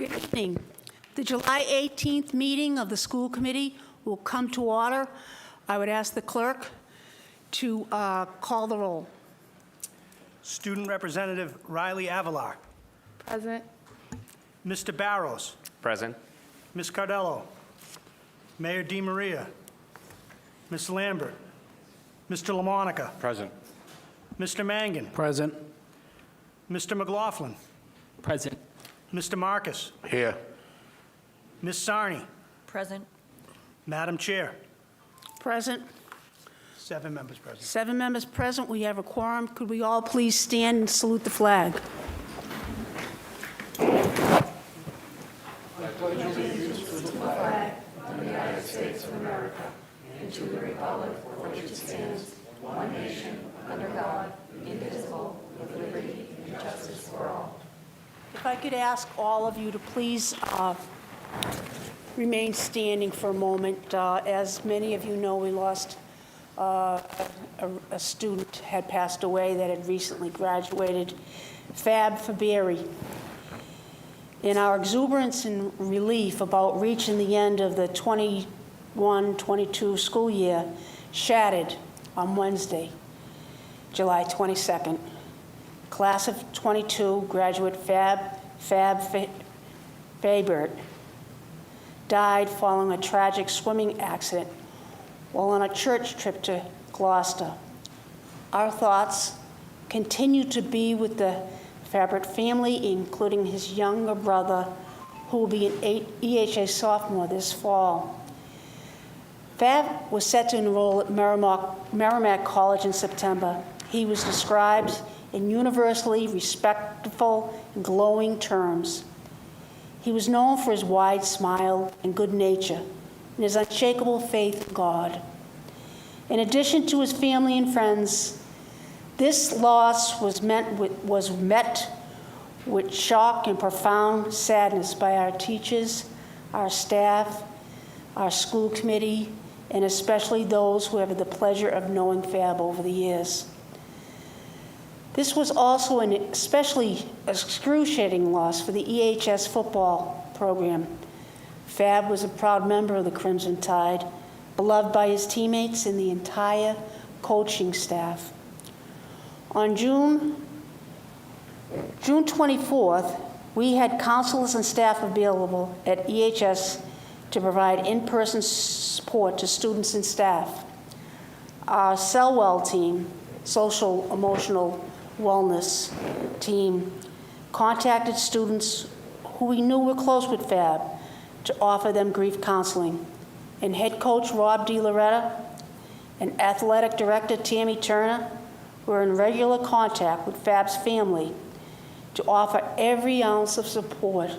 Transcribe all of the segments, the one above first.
Good evening. The July 18th meeting of the school committee will come to order. I would ask the clerk to call the roll. Student Representative Riley Avalar. Present. Mr. Barrows. Present. Ms. Cardello. Mayor DiMaria. Ms. Lambert. Mr. LaMonica. Present. Mr. Mangan. Present. Mr. McLaughlin. Present. Mr. Marcus. Here. Ms. Sarni. Present. Madam Chair. Present. 7 members present. 7 members present. We have a quorum. Could we all please stand and salute the flag? If I could ask all of you to please remain standing for a moment. As many of you know, we lost a student had passed away that had recently graduated, Fab Fabieri. In our exuberance and relief about reaching the end of the 21-22 school year, shattered on Wednesday, July 22nd. Class of 22 graduate Fab Fabert died following a tragic swimming accident while on a church trip to Gloucester. Our thoughts continue to be with the Fabert family, including his younger brother, who will be an EHA sophomore this fall. Fab was set to enroll at Merrimack College in September. He was described in universally respectful and glowing terms. He was known for his wide smile and good nature and his unshakable faith in God. In addition to his family and friends, this loss was met with shock and profound sadness by our teachers, our staff, our school committee, and especially those who have had the pleasure of knowing Fab over the years. This was also an especially excruciating loss for the EHS football program. Fab was a proud member of the Crimson Tide, beloved by his teammates and the entire coaching staff. On June 24th, we had counselors and staff available at EHS to provide in-person support to students and staff. Our Selwell team, social emotional wellness team, contacted students who we knew were close with Fab to offer them grief counseling. And head coach Rob DiLoretta and athletic director Tammy Turner were in regular contact with Fab's family to offer every ounce of support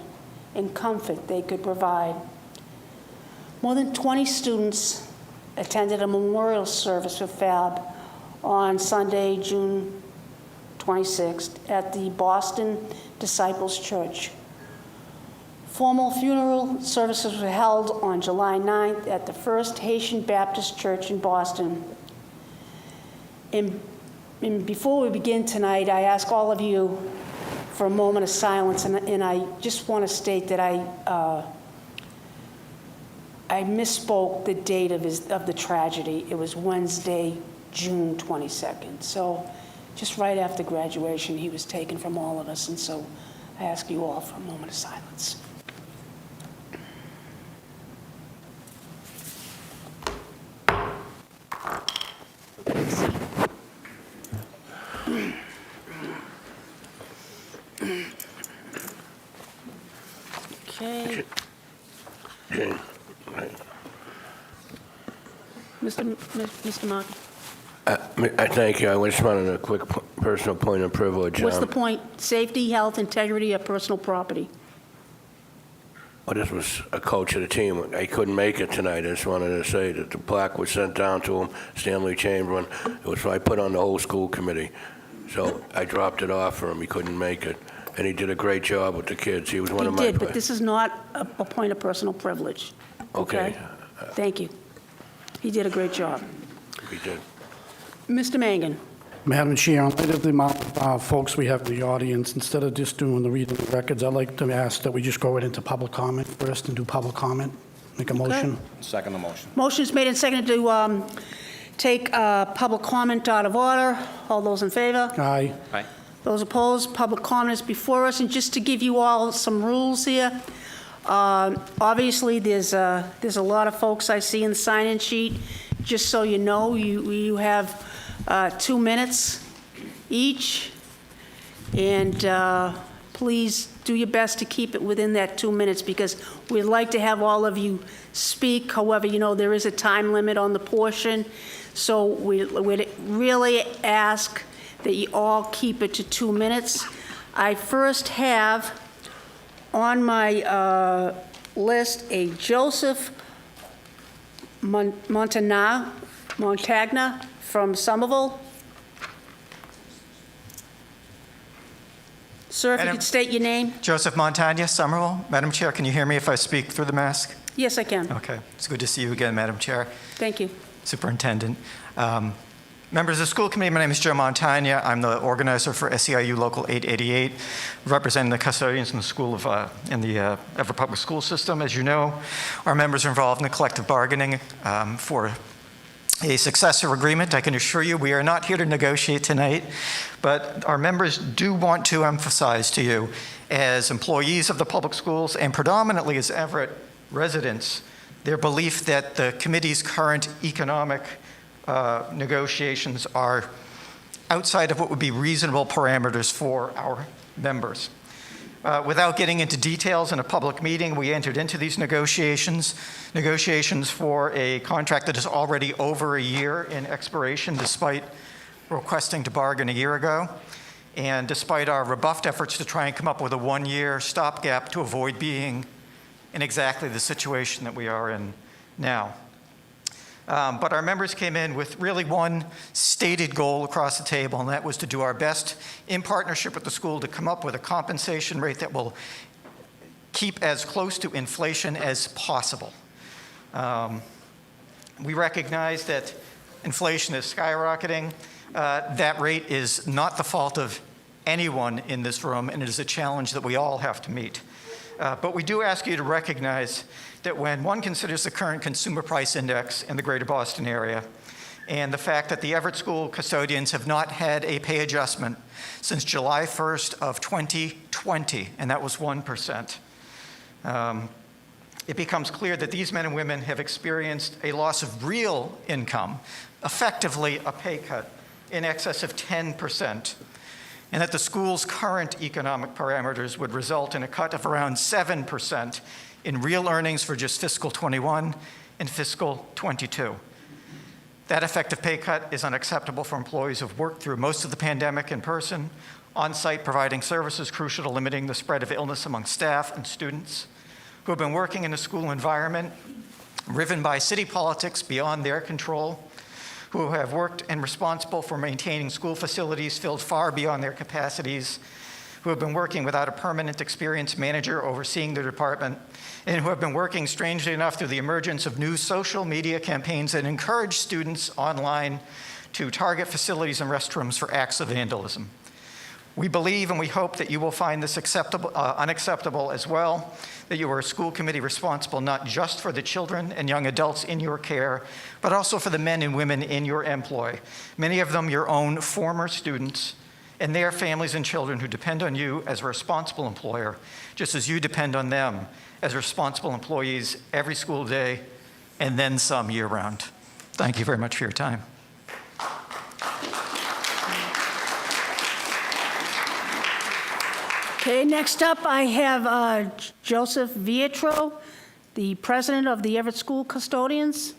and comfort they could provide. More than 20 students attended a memorial service for Fab on Sunday, June 26th at the Boston Disciples Church. Formal funeral services were held on July 9th at the First Haitian Baptist Church in Boston. And before we begin tonight, I ask all of you for a moment of silence, and I just want to state that I misspoke the date of the tragedy. It was Wednesday, June 22nd. So just right after graduation, he was taken from all of us, and so I ask you all for a moment of silence. Okay. Mr. Mark. I thank you. I just wanted a quick personal point of privilege. What's the point? Safety, health, integrity, or personal property? Well, this was a coach of the team. I couldn't make it tonight. I just wanted to say that the plaque was sent down to him, Stanley Chamberlain. It was I put on the whole school committee. So I dropped it off for him. He couldn't make it. And he did a great job with the kids. He was one of my... He did, but this is not a point of personal privilege. Okay. Thank you. He did a great job. He did. Mr. Mangan. Madam Chair, in light of the amount of folks we have in the audience, instead of just doing the reading of the records, I'd like to ask that we just go right into public comment first and do public comment. Make a motion. Second the motion. Motion is made and seconded to take public comment out of order. All those in favor? Aye. Aye. Those opposed? Public comment is before us. And just to give you all some rules here, obviously, there's a lot of folks I see in the sign-in sheet. Just so you know, you have 2 minutes each, and please do your best to keep it within that 2 minutes, because we'd like to have all of you speak. However, you know, there is a time limit on the portion, so we'd really ask that you all keep it to 2 minutes. I first have on my list a Joseph Montagna from Somerville. Sir, if you Madam- could state your name. Joseph Montagna, Somerville. Madam Chair, can you hear me if I speak through the mask? Yes, I can. Okay. It's good to see you again, Madam Chair. Thank you. Superintendent. Members of the school committee, my name is Joe Montagna. I'm the organizer for SEIU Local 888, representing the custodians in the school of in the Everett Public School System. As you know, our members are involved in the collective bargaining for a successor agreement. I can assure you we are not here to negotiate tonight, but our members do want to emphasize to you, as employees of the public schools and predominantly as Everett residents, their belief that the committee's current economic negotiations are outside of what would be reasonable parameters for our members. Without getting into details in a public meeting, we entered into these negotiations for a contract that is already over a year in expiration, despite requesting to bargain a year ago, and despite our rebuffed efforts to try and come up with a one-year stopgap to avoid being in exactly the situation that we are in now. But our members came in with really one stated goal across the table, and that was to do our best in partnership with the school to come up with a compensation rate that will keep as close to inflation as possible. We recognize that inflation is skyrocketing. That rate is not the fault of anyone in this room, and it is a challenge that we all have to meet. But we do ask you to recognize that when one considers the current consumer price index in the greater Boston area and the fact that the Everett School custodians have not had a pay adjustment since July 1st of 2020, and that was 1%, it becomes clear that these men and women have experienced a loss of real income, effectively a pay cut in excess of 10%. And that the school's current economic parameters would result in a cut of around 7% in real earnings for just fiscal 21 and fiscal 22. That effective pay cut is unacceptable for employees who've worked through most of the pandemic in person, on-site providing services crucial to limiting the spread of illness among staff and students, who have been working in a school environment driven by city politics beyond their control, who have worked and responsible for maintaining school facilities filled far beyond their capacities, who have been working without a permanent experienced manager overseeing their department, and who have been working, strangely enough, through the emergence of new social media campaigns that encourage students online to target facilities and restrooms for acts of vandalism. We believe and we hope that you will find this unacceptable as well, that you are a school committee responsible not just for the children and young adults in your care, but also for the men and women in your employ, many of them your own former students, and their families and children who depend on you as a responsible employer, just as you depend on them as responsible employees every school day and then some year-round. Thank you very much for your time. Okay, next up, I have Joseph Vietro, the president of the Everett School Custodians.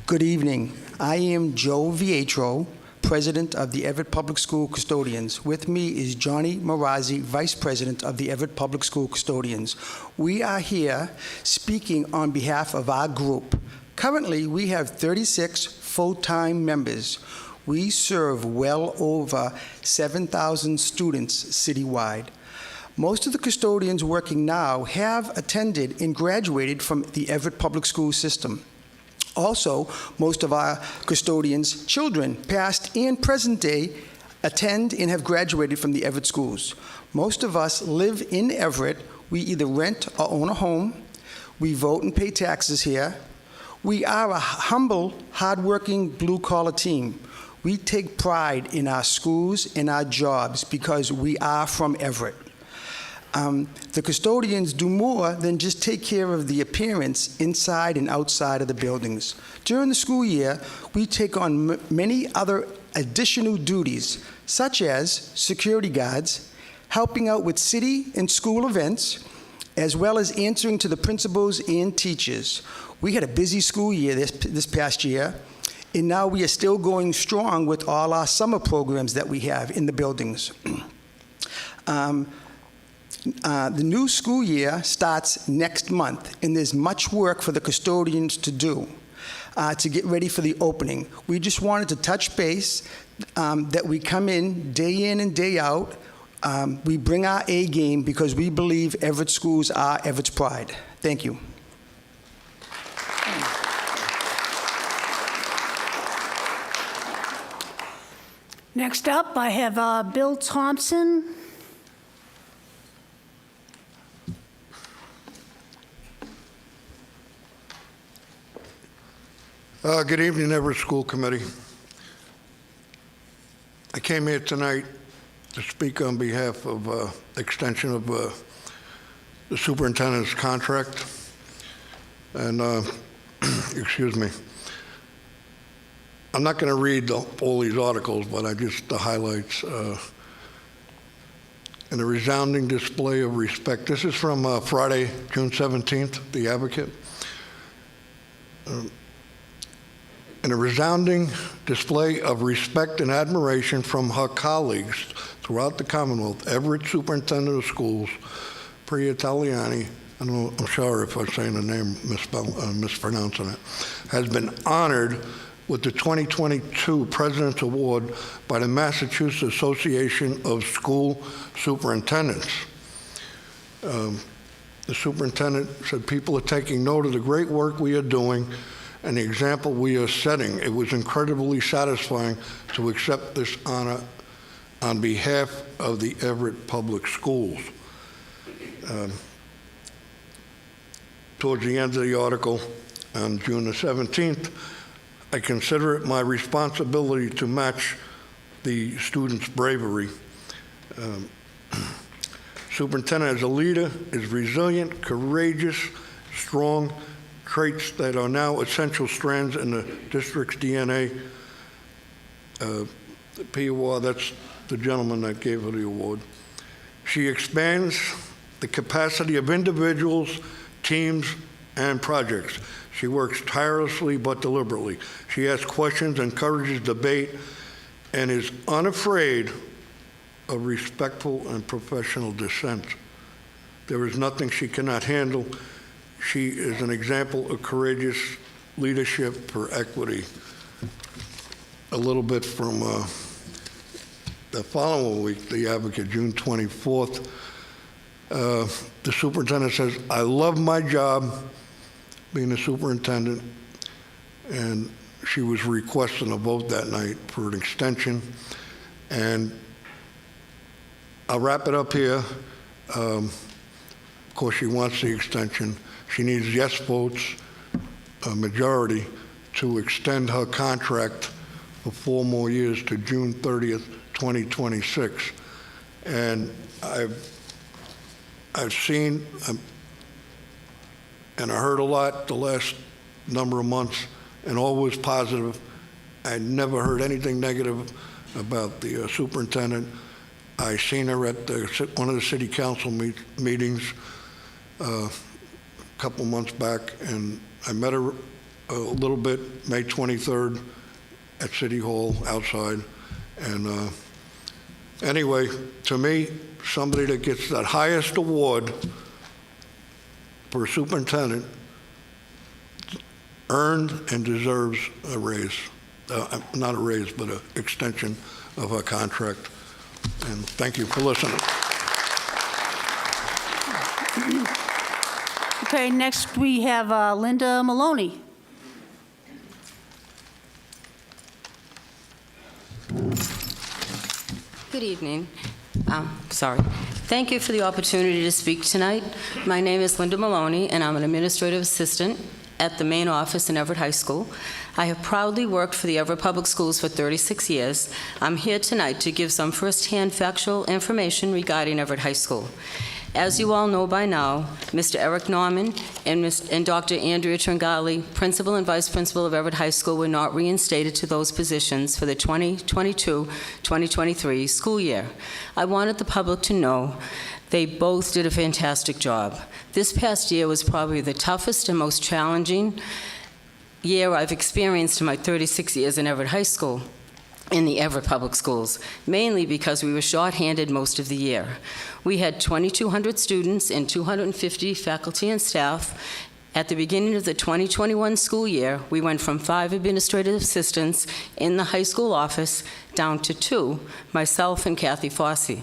Good evening. I am Joe Vietro, president of the Everett Public School Custodians. With me is Johnny Marazzi, vice president of the Everett Public School Custodians. We are here speaking on behalf of our group. Currently, we have 36 full-time members. We serve well over 7,000 students citywide. Most of the custodians working now have attended and graduated from the Everett Public School system. Also, most of our custodians' children, past and present day, attend and have graduated from the Everett schools. Most of us live in Everett. We either rent or own a home. We vote and pay taxes here. We are a humble, hardworking, blue-collar team. We take pride in our schools and our jobs because we are from Everett. The custodians do more than just take care of the appearance inside and outside of the buildings. During the school year, we take on many other additional duties, such as security guards, helping out with city and school events, as well as answering to the principals and teachers. We had a busy school year this past year, and now we are still going strong with all our summer programs that we have in the buildings. The new school year starts next month, and there's much work for the custodians to do to get ready for the opening. We just wanted to touch base that we come in and day out. We bring our A game because we believe Everett schools are Everett's pride. Thank you. Next up, I have Bill Thompson. Good evening, Everett School Committee. I came here tonight to speak on behalf of extension of the superintendent's contract. And, excuse me, I'm not going to read all these articles, but the highlights. In a resounding display of respect. This is from Friday, June 17th, The Advocate. In a resounding display of respect and admiration from her colleagues throughout the Commonwealth, Everett Superintendent of Schools, Priya Taliani, I'm sorry if I'm saying the name mispronouncing it, has been honored with the 2022 President's Award by the Massachusetts Association of School Superintendents. The superintendent said people are taking note of the great work we are doing and the example we are setting. It was incredibly satisfying to accept this honor on behalf of the Everett Public Schools. Towards the end of the article, on June the 17th, I consider it my responsibility to match the students' bravery. Superintendent as a leader is resilient, courageous, strong, traits that are now essential strands in the district's DNA. The POR, that's the gentleman that gave her the award. She expands the capacity of individuals, teams, and projects. She works tirelessly but deliberately. She asks questions, encourages debate, and is unafraid of respectful and professional dissent. There is nothing she cannot handle. She is an example of courageous leadership for equity. A little bit from the following week, The Advocate, June 24th. The superintendent says, I love my job being a superintendent, and she was requesting a vote that night for an extension. And I'll wrap it up here. Of course, she wants the extension. She needs yes votes, a majority, to extend her contract for 4 more years to June 30th, 2026. And I've seen and I heard a lot the last number of months, and always positive. I never heard anything negative about the superintendent. I seen her at one of the city council meetings a couple months back, and I met her a little bit May 23rd at City Hall outside. And anyway, to me, somebody that gets that highest award for a superintendent earned and deserves a raise. Not a raise, but an extension of her contract. And thank you for listening. Okay, next we have Linda Maloney. Good evening. Sorry. Thank you for the opportunity to speak tonight. My name is Linda Maloney, and I'm an administrative assistant at the main office in Everett High School. I have proudly worked for the Everett Public Schools for 36 years. I'm here tonight to give some first-hand factual information regarding Everett High School. As you all know by now, Mr. Eric Norman and Dr. Andrea Tringali, principal and vice principal of Everett High School, were not reinstated to those positions for the 2022-2023 school year. I wanted the public to know they both did a fantastic job. This past year was probably the toughest and most challenging year I've experienced in my 36 years in Everett High School, in the Everett Public Schools, mainly because we were short-handed most of the year. We had 2,200 students and 250 faculty and staff. At the beginning of the 2021 school year, we went from 5 administrative assistants in the high school office down to 2, myself and Kathy Fossey.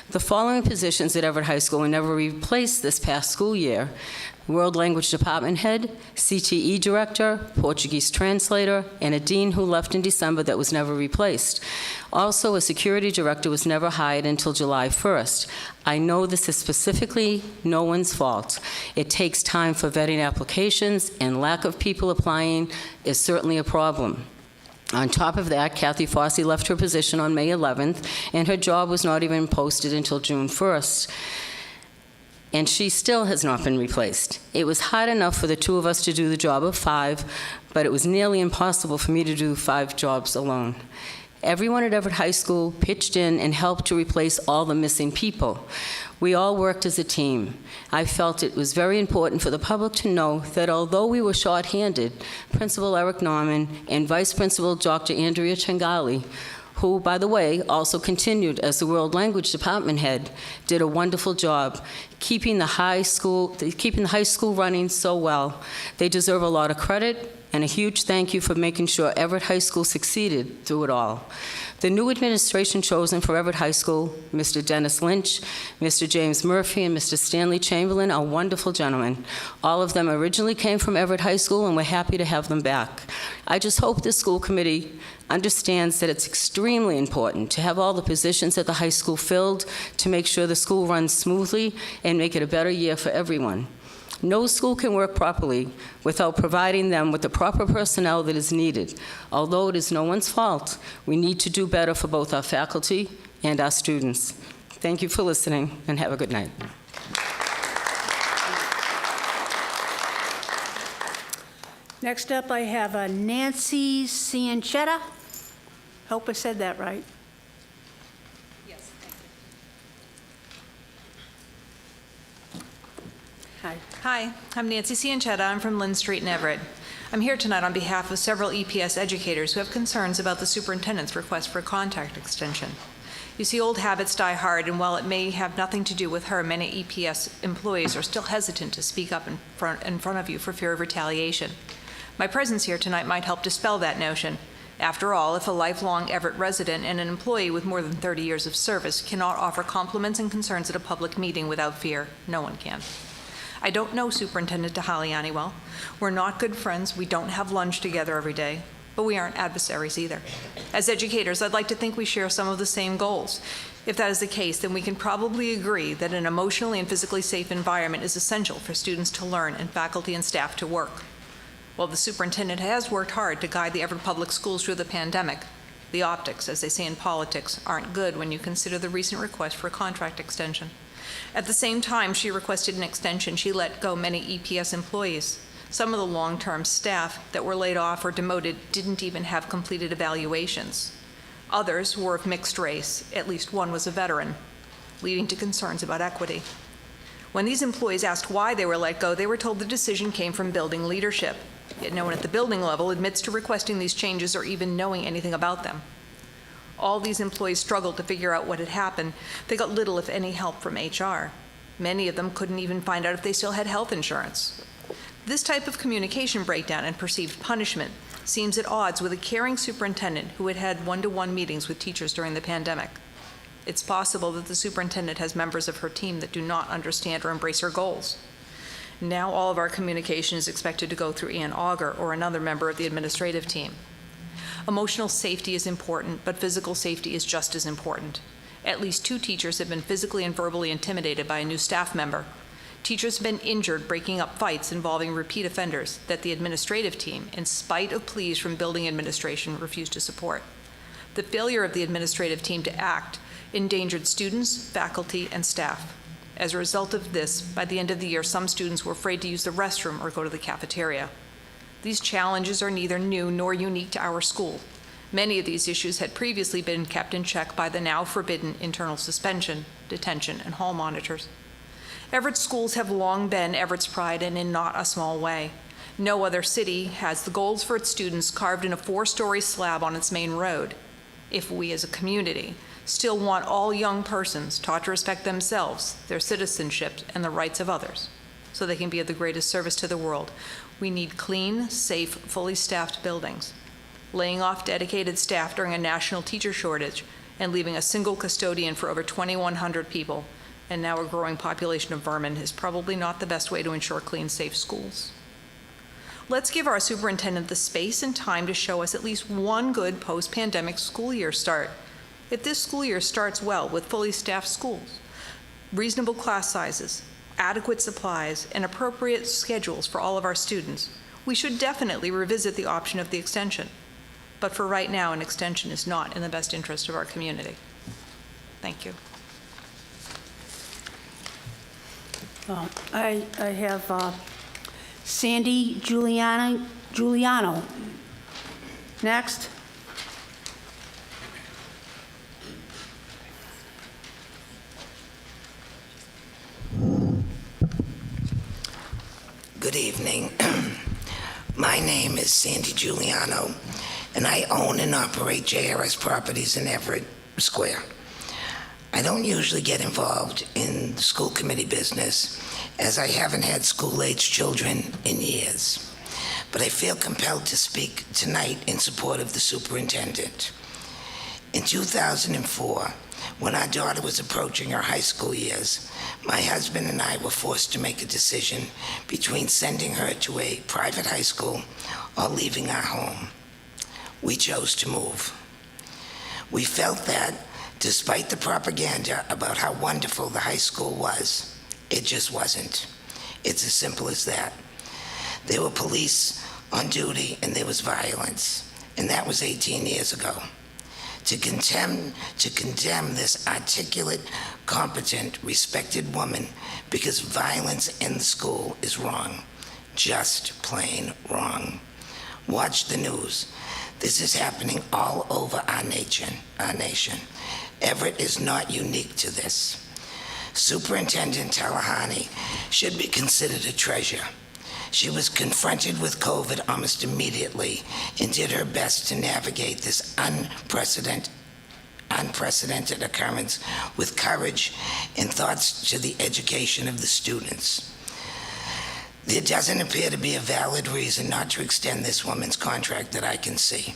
The following positions at Everett High School were never replaced this past school year: World Language Department Head, CTE Director, Portuguese Translator, and a Dean who left in December that was never replaced. Also, a Security Director was never hired until July 1st. I know this is specifically no one's fault. It takes time for vetting applications, and lack of people applying is certainly a problem. On top of that, Kathy Fossey left her position on May 11th, and her job was not even posted until June 1st. And she still has not been replaced. It was hard enough for the two of us to do the job of 5, but it was nearly impossible for me to do 5 jobs alone. Everyone at Everett High School pitched in and helped to replace all the missing people. We all worked as a team. I felt it was very important for the public to know that although we were short-handed, Principal Eric Norman and Vice Principal Dr. Andrea Tringali, who, by the way, also continued as the World Language Department Head, did a wonderful job keeping the high school running so well. They deserve a lot of credit and a huge thank you for making sure Everett High School succeeded through it all. The new administration chosen for Everett High School, Mr. Dennis Lynch, Mr. James Murphy, and Mr. Stanley Chamberlain, are wonderful gentlemen. All of them originally came from Everett High School, and we're happy to have them back. I just hope the school committee understands that it's extremely important to have all the positions at the high school filled to make sure the school runs smoothly and make it a better year for everyone. No school can work properly without providing them with the proper personnel that is needed. Although it is no one's fault, we need to do better for both our faculty and our students. Thank you for listening, and have a good night. Next up, I have Nancy Cianchetta. Hope I said that right. Yes, thank you. Hi. Hi, I'm Nancy Cianchetta. I'm from Lynn Street in Everett. I'm here tonight on behalf of several EPS educators who have concerns about the superintendent's request for a contract extension. You see, old habits die hard, and while it may have nothing to do with her, many EPS employees are still hesitant to speak up in front of you for fear of retaliation. My presence here tonight might help dispel that notion. After all, if a lifelong Everett resident and an employee with more than 30 years of service cannot offer compliments and concerns at a public meeting without fear, no one can. I don't know Superintendent Tahaliani well. We're not good friends. We don't have lunch together every day, but we aren't adversaries either. As educators, I'd like to think we share some of the same goals. If that is the case, then we can probably agree that an emotionally and physically safe environment is essential for students to learn and faculty and staff to work. While the superintendent has worked hard to guide the Everett Public Schools through the pandemic, the optics, as they say in politics, aren't good when you consider the recent request for a contract extension. At the same time she requested an extension, she let go many EPS employees. Some of the long-term staff that were laid off or demoted didn't even have completed evaluations. Others were of mixed race. At least one was a veteran, leading to concerns about equity. When these employees asked why they were let go, they were told the decision came from building leadership. Yet no one at the building level admits to requesting these changes or even knowing anything about them. All these employees struggled to figure out what had happened. They got little, if any, help from HR. Many of them couldn't even find out if they still had health insurance. This type of communication breakdown and perceived punishment seems at odds with a caring superintendent who had had one-to-one meetings with teachers during the pandemic. It's possible that the superintendent has members of her team that do not understand or embrace her goals. Now all of our communication is expected to go through Ann Auger or another member of the administrative team. Emotional safety is important, but physical safety is just as important. At least 2 teachers have been physically and verbally intimidated by a new staff member. Teachers have been injured breaking up fights involving repeat offenders that the administrative team, in spite of pleas from building administration, refused to support. The failure of the administrative team to act endangered students, faculty, and staff. As a result of this, by the end of the year, some students were afraid to use the restroom or go to the cafeteria. These challenges are neither new nor unique to our school. Many of these issues had previously been kept in check by the now forbidden internal suspension, detention, and hall monitors. Everett schools have long been Everett's pride, and in not a small way. No other city has the goals for its students carved in a 4-story slab on its main road. If we as a community still want all young persons taught to respect themselves, their citizenship, and the rights of others, so they can be of the greatest service to the world, we need clean, safe, fully staffed buildings. Laying off dedicated staff during a national teacher shortage and leaving a single custodian for over 2,100 people, and now a growing population of vermin, is probably not the best way to ensure clean, safe schools. Let's give our superintendent the space and time to show us at least one good post-pandemic school year start. If this school year starts well with fully staffed schools, reasonable class sizes, adequate supplies, and appropriate schedules for all of our students, we should definitely revisit the option of the extension. But for right now, an extension is not in the best interest of our community. Thank you. I have Sandy Giuliano. Next. Good evening. My name is Sandy Giuliano, and I own and operate JRS Properties in Everett Square. I don't usually get involved in school committee business, as I haven't had school-aged children in years. But I feel compelled to speak tonight in support of the superintendent. In 2004, when our daughter was approaching her high school years, my husband and I were forced to make a decision between sending her to a private high school or leaving our home. We chose to move. We felt that, despite the propaganda about how wonderful the high school was, it just wasn't. It's as simple as that. There were police on duty and there was violence, and that was 18 years ago. To condemn this articulate, competent, respected woman because violence in the school is wrong. Just plain wrong. Watch the news. This is happening all over our nation. Everett is not unique to this. Superintendent Talahani should be considered a treasure. She was confronted with COVID almost immediately and did her best to navigate this unprecedented occurrence with courage and thoughts to the education of the students. There doesn't appear to be a valid reason not to extend this woman's contract that I can see.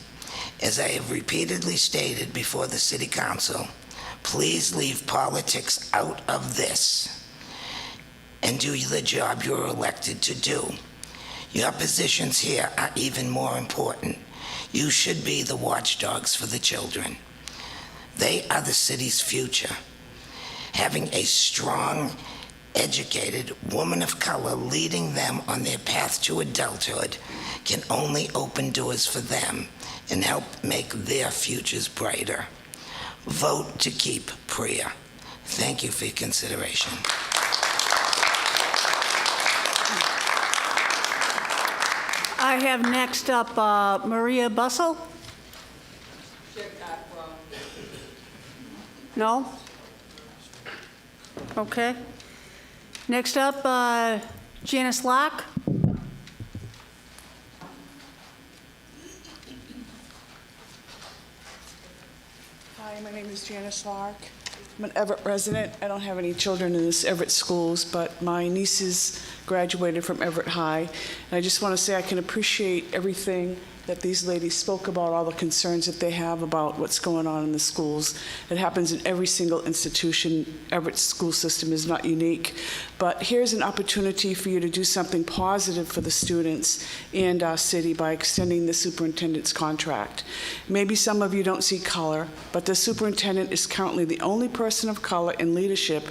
As I have repeatedly stated before the City Council, please leave politics out of this and do the job you're elected to do. Your positions here are even more important. You should be the watchdogs for the children. They are the city's future. Having a strong, educated woman of color leading them on their path to adulthood can only open doors for them and help make their futures brighter. Vote to keep Priya. Thank you for your consideration. I have next up Maria Bussell. No? Okay. Next up, Janice Locke. Hi, my name is Janice Lark. I'm an Everett resident. I don't have any children in this Everett schools, but my nieces graduated from Everett High. And I just want to say I can appreciate everything that these ladies spoke about, all the concerns that they have about what's going on in the schools. It happens in every single institution. Everett's school system is not unique. But here's an opportunity for you to do something positive for the students and our city by extending the superintendent's contract. Maybe some of you don't see color, but the superintendent is currently the only person of color in leadership,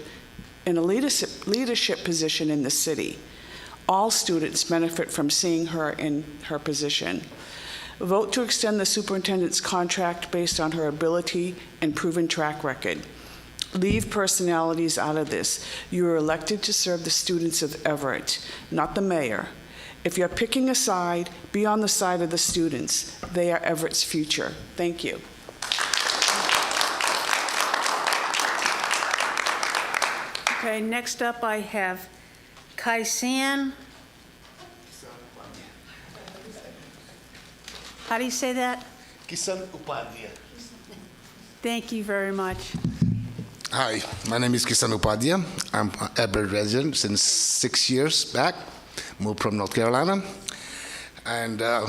in a leadership position in the city. All students benefit from seeing her in her position. Vote to extend the superintendent's contract based on her ability and proven track record. Leave personalities out of this. You are elected to serve the students of Everett, not the mayor. If you're picking a side, be on the side of the students. They are Everett's future. Thank you. Okay, next up I have Kaisan. How do you say that? Kisan Upadhyay. Thank you very much. Hi, my name is Kisan Upadhyay. I'm an Everett resident since 6 years back. Moved from North Carolina. And I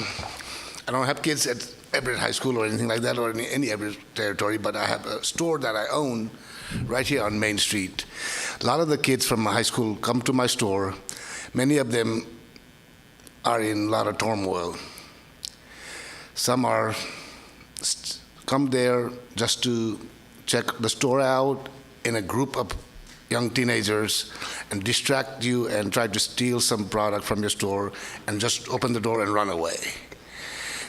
don't have kids at Everett High School or anything like that, or any Everett territory, but I have a store that I own right here on Main Street. A lot of the kids from my high school come to my store. Many of them are in a lot of turmoil. Some are come there just to check the store out in a group of young teenagers and distract you and try to steal some product from your store and just open the door and run away.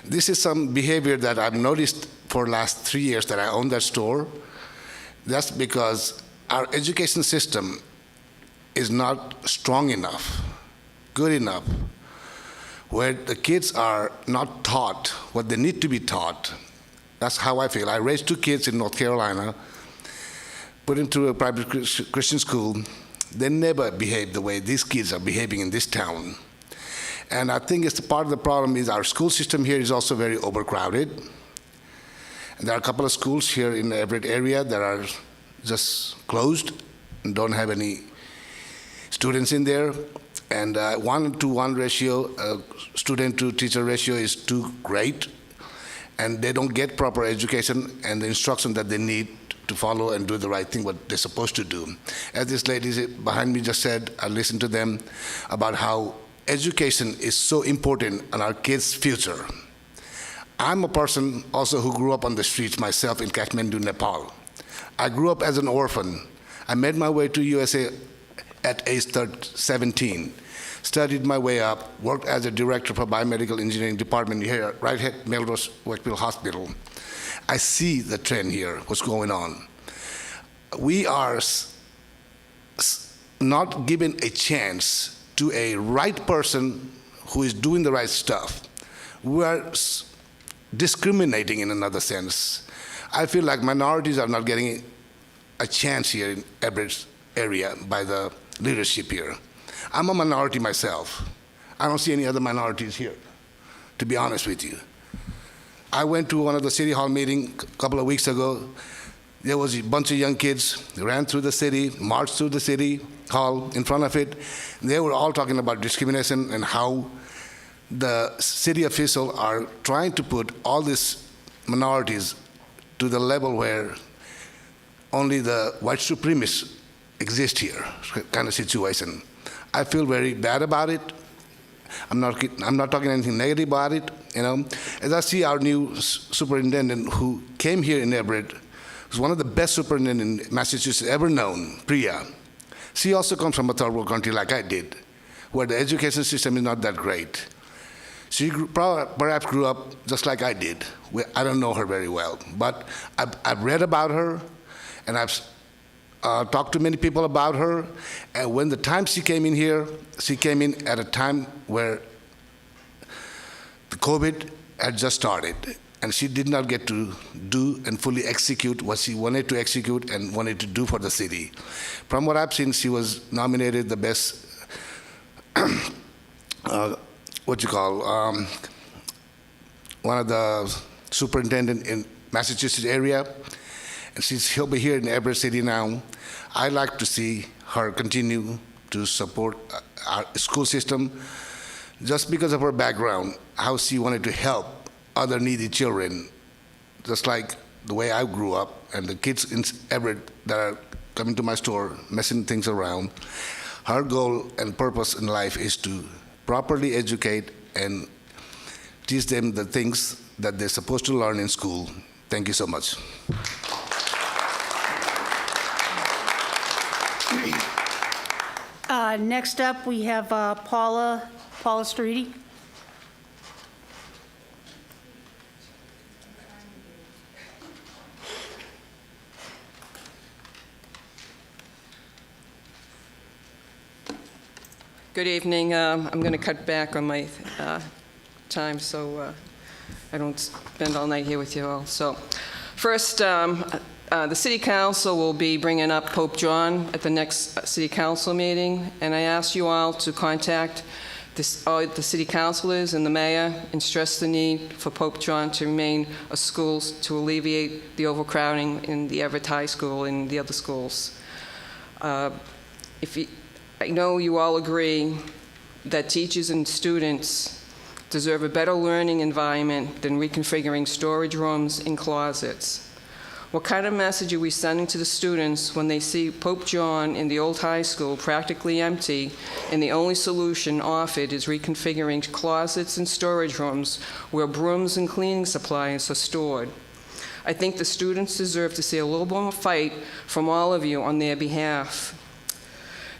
This is some behavior that I've noticed for the last 3 years that I own that store. That's because our education system is not strong enough, good enough, where the kids are not taught what they need to be taught. That's how I feel. I raised 2 kids in North Carolina, put them through a private Christian school. They never behaved the way these kids are behaving in this town. And I think it's part of the problem is our school system here is also very overcrowded. And there are a couple of schools here in the Everett area that are just closed and don't have any students in there. And 1-to-1 ratio, student-to-teacher ratio is too great, and they don't get proper education and the instruction that they need to follow and do the right thing, what they're supposed to do. As this lady behind me just said, I listened to them about how education is so important in our kids' future. I'm a person also who grew up on the streets myself in Kathmandu, Nepal. I grew up as an orphan. I made my way to USA at age 17. Studied my way up, worked as a director for biomedical engineering department here, right at Melrose Wakefield Hospital. I see the trend here, what's going on. We are not given a chance to a right person who is doing the right stuff. We are discriminating in another sense. I feel like minorities are not getting a chance here in Everett's area by the leadership here. I'm a minority myself. I don't see any other minorities here, to be honest with you. I went to one of the city hall meetings a couple of weeks ago. There was a bunch of young kids. They ran through the city, marched through the city hall in front of it. They were all talking about discrimination and how the city officials are trying to put all these minorities to the level where only the white supremacists exist here, kind of situation. I feel very bad about it. I'm not talking anything negative about it, you know. As I see our new superintendent who came here in Everett, who's one of the best superintendents in Massachusetts ever known, Priya. She also comes from a third world country like I did, where the education system is not that great. She perhaps grew up just like I did. I don't know her very well, but I've read about her, and I've talked to many people about her, and when the time she came in here, she came in at a time where the COVID had just started, and she did not get to do and fully execute what she wanted to execute and wanted to do for the city. From what I've seen, she was nominated the best, one of the superintendent in Massachusetts area, and she'll be here in Everett City now. I like to see her continue to support our school system, just because of her background, how she wanted to help other needy children, just like the way I grew up, and the kids in Everett that are coming to my store, messing things around. Her goal and purpose in life is to properly educate and teach them the things that they're supposed to learn in school. Thank you so much. Next up, we have Paula Streety. Good evening. I'm going to cut back on my time so I don't spend all night here with you all. So first, the City Council will be bringing up Pope John at the next City Council meeting, and I ask you all to contact all the City Councilors and the Mayor and stress the need for Pope John to remain a school to alleviate the overcrowding in the Everett High School and the other schools. I know you all agree that teachers and students deserve a better learning environment than reconfiguring storage rooms and closets. What kind of message are we sending to the students when they see Pope John in the old high school practically empty and the only solution offered is reconfiguring closets and storage rooms where brooms and cleaning supplies are stored? I think the students deserve to see a little more fight from all of you on their behalf.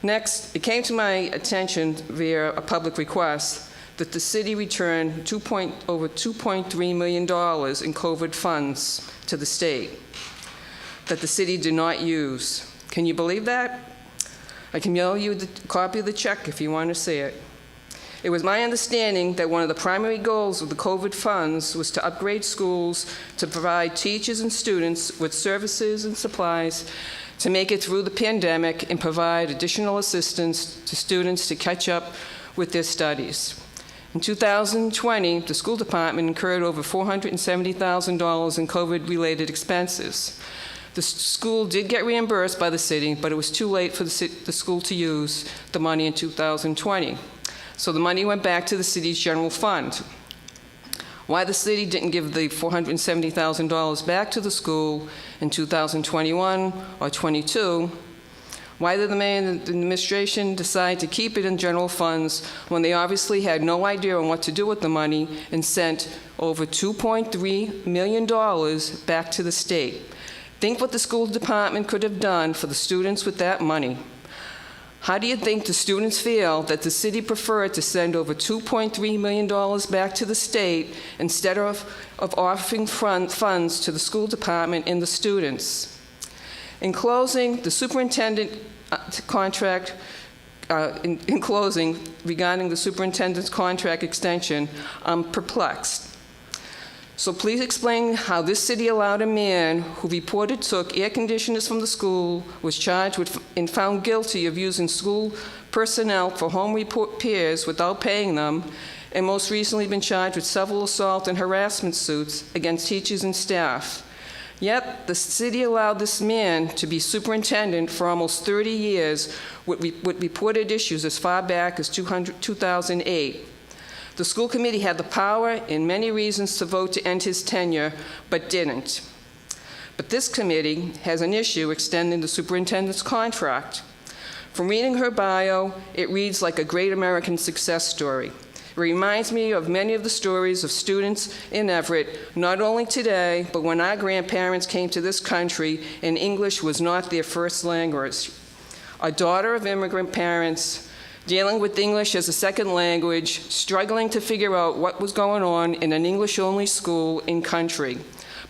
Next, it came to my attention via a public request that the city returned over $2.3 million in COVID funds to the state that the city did not use. Can you believe that? I can mail you the copy of the check if you want to see it. It was my understanding that one of the primary goals of the COVID funds was to upgrade schools to provide teachers and students with services and supplies to make it through the pandemic and provide additional assistance to students to catch up with their studies. In 2020, the school department incurred over $470,000 in COVID-related expenses. The school did get reimbursed by the city, but it was too late for the school to use the money in 2020. So the money went back to the city's general fund. Why the city didn't give the $470,000 back to the school in 2021 or 22, why did the mayor and the administration decide to keep it in general funds when they obviously had no idea on what to do with the money and sent over $2.3 million back to the state? Think what the school department could have done for the students with that money. How do you think the students feel that the city preferred to send over $2.3 million back to the state instead of offering funds to the school department and the students? In closing, the superintendent contract, in closing, regarding the superintendent's contract extension, I'm perplexed. So please explain how this city allowed a man who reported took air conditioners from the school, was charged with and found guilty of using school personnel for home repairs without paying them, and most recently been charged with several assault and harassment suits against teachers and staff. Yet the city allowed this man to be superintendent for almost 30 years with reported issues as far back as 2008. The school committee had the power and many reasons to vote to end his tenure, but didn't. But this committee has an issue extending the superintendent's contract. From reading her bio, it reads like a great American success story. It reminds me of many of the stories of students in Everett, not only today, but when our grandparents came to this country and English was not their first language. A daughter of immigrant parents, dealing with English as a second language, struggling to figure out what was going on in an English-only school in country.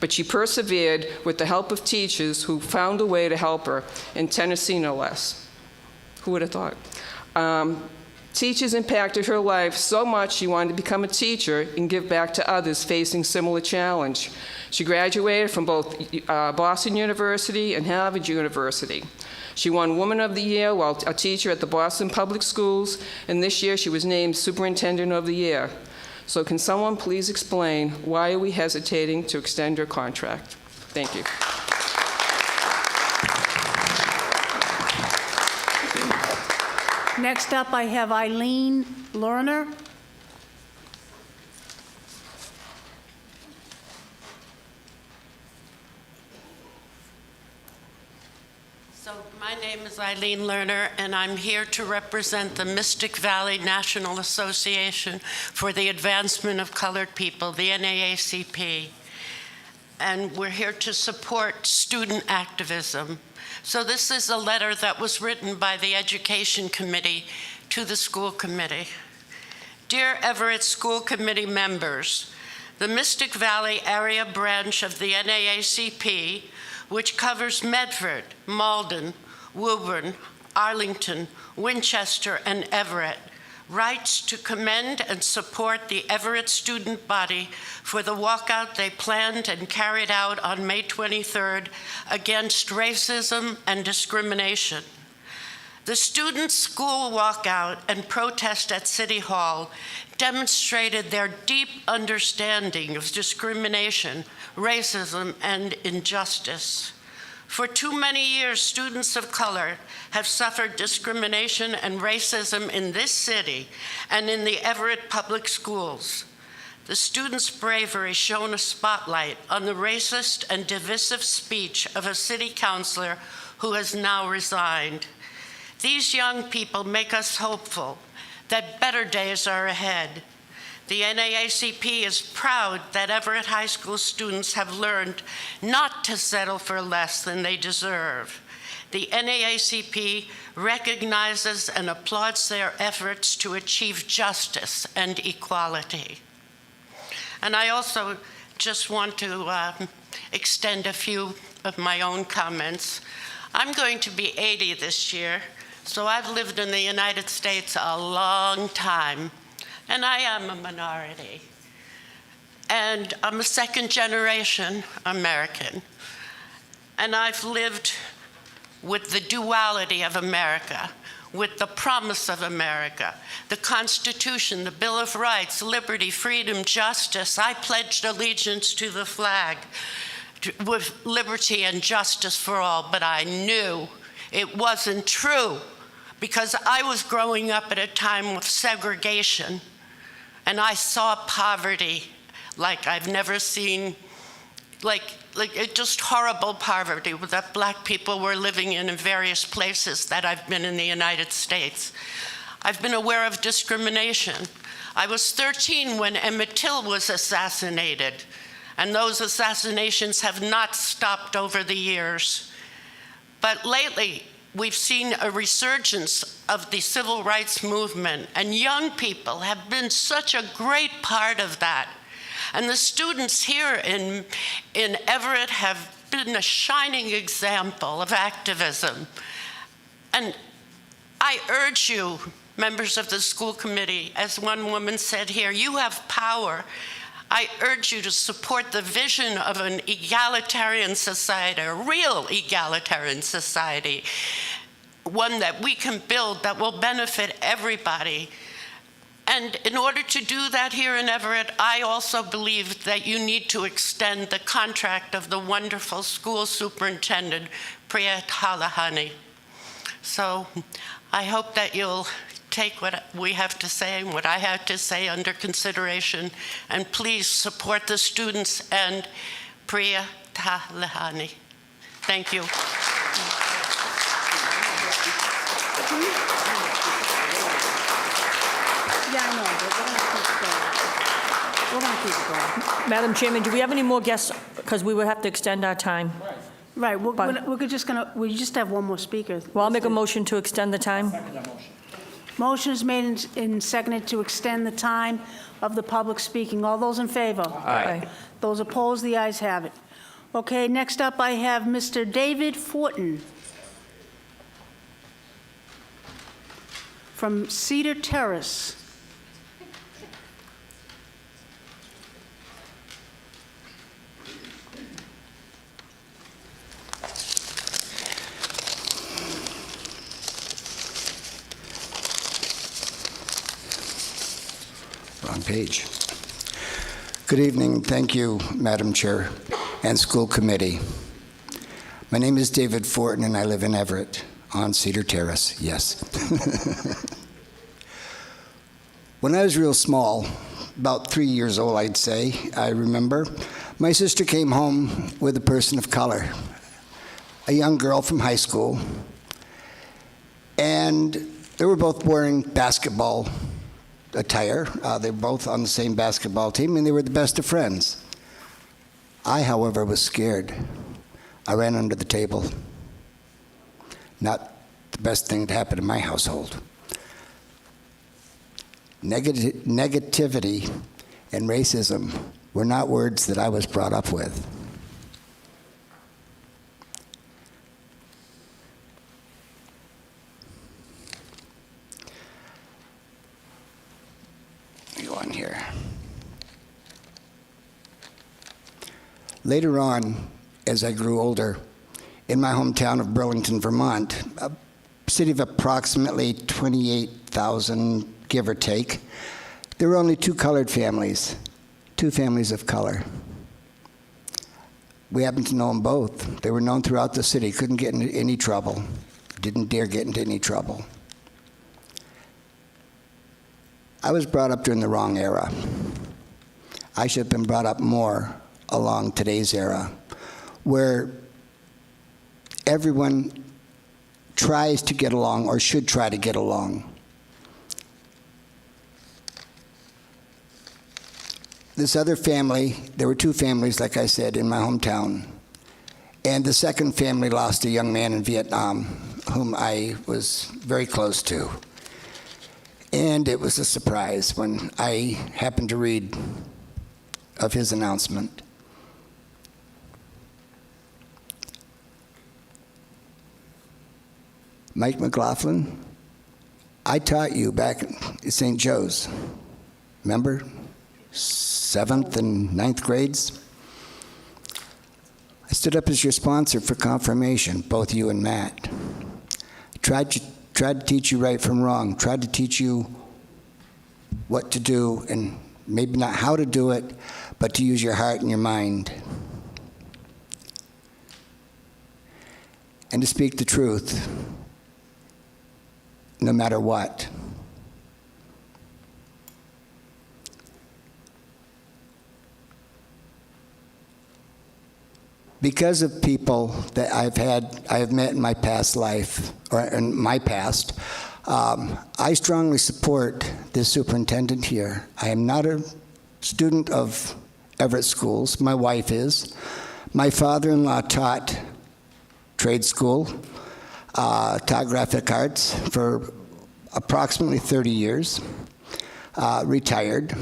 But she persevered with the help of teachers who found a way to help her, in Tennessee no less. Who would have thought? Teachers impacted her life so much she wanted to become a teacher and give back to others facing similar challenge. She graduated from both Boston University and Harvard University. She won Woman of the Year while a teacher at the Boston Public Schools, and this year she was named Superintendent of the Year. So can someone please explain why are we hesitating to extend her contract? Thank you. Next up, I have Eileen Lerner. So my name is Eileen Lerner, and I'm here to represent the Mystic Valley National Association for the Advancement of Colored People, the NAACP. And we're here to support student activism. So this is a letter that was written by the Education Committee to the school committee. Dear Everett School Committee members, the Mystic Valley area branch of the NAACP, which covers Medford, Malden, Woburn, Arlington, Winchester, and Everett, writes to commend and support the Everett student body for the walkout they planned and carried out on May 23rd against racism and discrimination. The students' school walkout and protest at City Hall demonstrated their deep understanding of discrimination, racism, and injustice. For too many years, students of color have suffered discrimination and racism in this city and in the Everett Public Schools. The students' bravery shone a spotlight on the racist and divisive speech of a city councilor who has now resigned. These young people make us hopeful that better days are ahead. The NAACP is proud that Everett High School students have learned not to settle for less than they deserve. The NAACP recognizes and applauds their efforts to achieve justice and equality. And I also just want to extend a few of my own comments. I'm going to be 80 this year, so I've lived in the United States a long time. And I am a minority. And I'm a second-generation American. And I've lived with the duality of America, with the promise of America, the Constitution, the Bill of Rights, liberty, freedom, justice. I pledged allegiance to the flag with liberty and justice for all, but I knew it wasn't true because I was growing up at a time of segregation. And I saw poverty like I've never seen, just horrible poverty that Black people were living in various places that I've been in the United States. I've been aware of discrimination. I was 13 when Emmett Till was assassinated, and those assassinations have not stopped over the years. But lately, we've seen a resurgence of the civil rights movement, and young people have been such a great part of that. And the students here in Everett have been a shining example of activism. And I urge you, members of the school committee, as one woman said here, you have power. I urge you to support the vision of an egalitarian society, a real egalitarian society, one that we can build that will benefit everybody. And in order to do that here in Everett, I also believe that you need to extend the contract of the wonderful school superintendent, Priya Halahani. So I hope that you'll take what we have to say and what I have to say under consideration, and please support the students and Priya Halahani. Thank you. Yeah, I know, but we're gonna keep going. Madam Chairman, do we have any more guests? Because we will have to extend our time. Right, we just have one more speaker. Well, I'll make a motion to extend the time. Motion is made and seconded to extend the time of the public speaking. All those in favor? Aye. Those opposed, the ayes have it. Okay, next up I have Mr. David Fortin from Cedar Terrace. Wrong page. Good evening. Thank you, Madam Chair and School Committee. My name is David Fortin, and I live in Everett on Cedar Terrace, yes. When I was real small, about 3 years old, I'd say, I remember, my sister came home with a person of color, a young girl from high school, and they were both wearing basketball attire. They were both on the same basketball team, and they were the best of friends. I, however, was scared. I ran under the table. Not the best thing to happen in my household. Negativity and racism were not words that I was brought up with. Let me go on here. Later on, as I grew older, in my hometown of Burlington, Vermont, a city of approximately 28,000, give or take, there were only 2 colored families, 2 families of color. We happened to know them both. They were known throughout the city, couldn't get into any trouble, didn't dare get into any trouble. I was brought up during the wrong era. I should have been brought up more along today's era, where everyone tries to get along or should try to get along. This other family, there were 2 families, like I said, in my hometown. And the second family lost a young man in Vietnam whom I was very close to. And it was a surprise when I happened to read of his announcement. Mike McLaughlin, I taught you back at St. Joe's. Remember? 7th and 9th grades. I stood up as your sponsor for confirmation, both you and Matt. Tried to teach you right from wrong, tried to teach you what to do, and maybe not how to do it, but to use your heart and your mind. And to speak the truth, no matter what. Because of people that I have met in my past life, or in my past, I strongly support this superintendent here. I am not a student of Everett schools. My wife is. My father-in-law taught trade school, taught graphic arts for approximately 30 years, retired.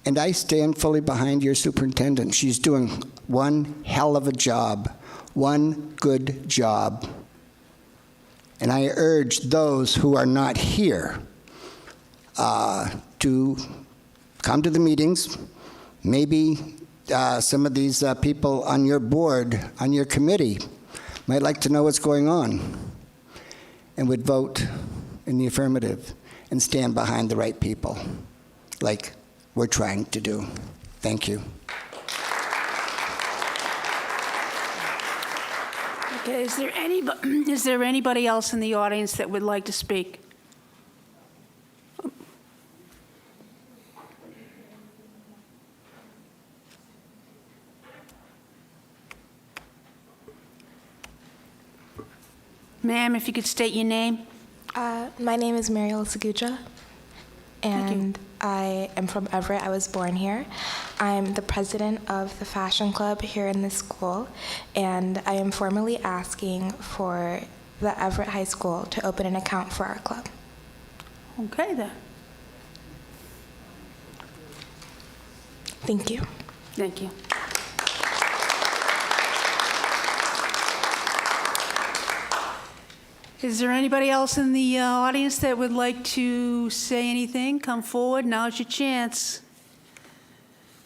And I stand fully behind your superintendent. She's doing one hell of a job, one good job. And I urge those who are not here to come to the meetings. Maybe some of these people on your board, on your committee, might like to know what's going on and would vote in the affirmative and stand behind the right people, like we're trying to do. Thank you. Okay, is there anybody else in the audience that would like to speak? Ma'am, if you could state your name. My name is Mariel Seguja, and I am from Everett. I was born here. I'm the president of the fashion club here in this school, and I am formally asking for the Everett High School to open an account for our club. Okay, then. Thank you. Thank you. Is there anybody else in the audience that would like to say anything? Come forward, now's your chance.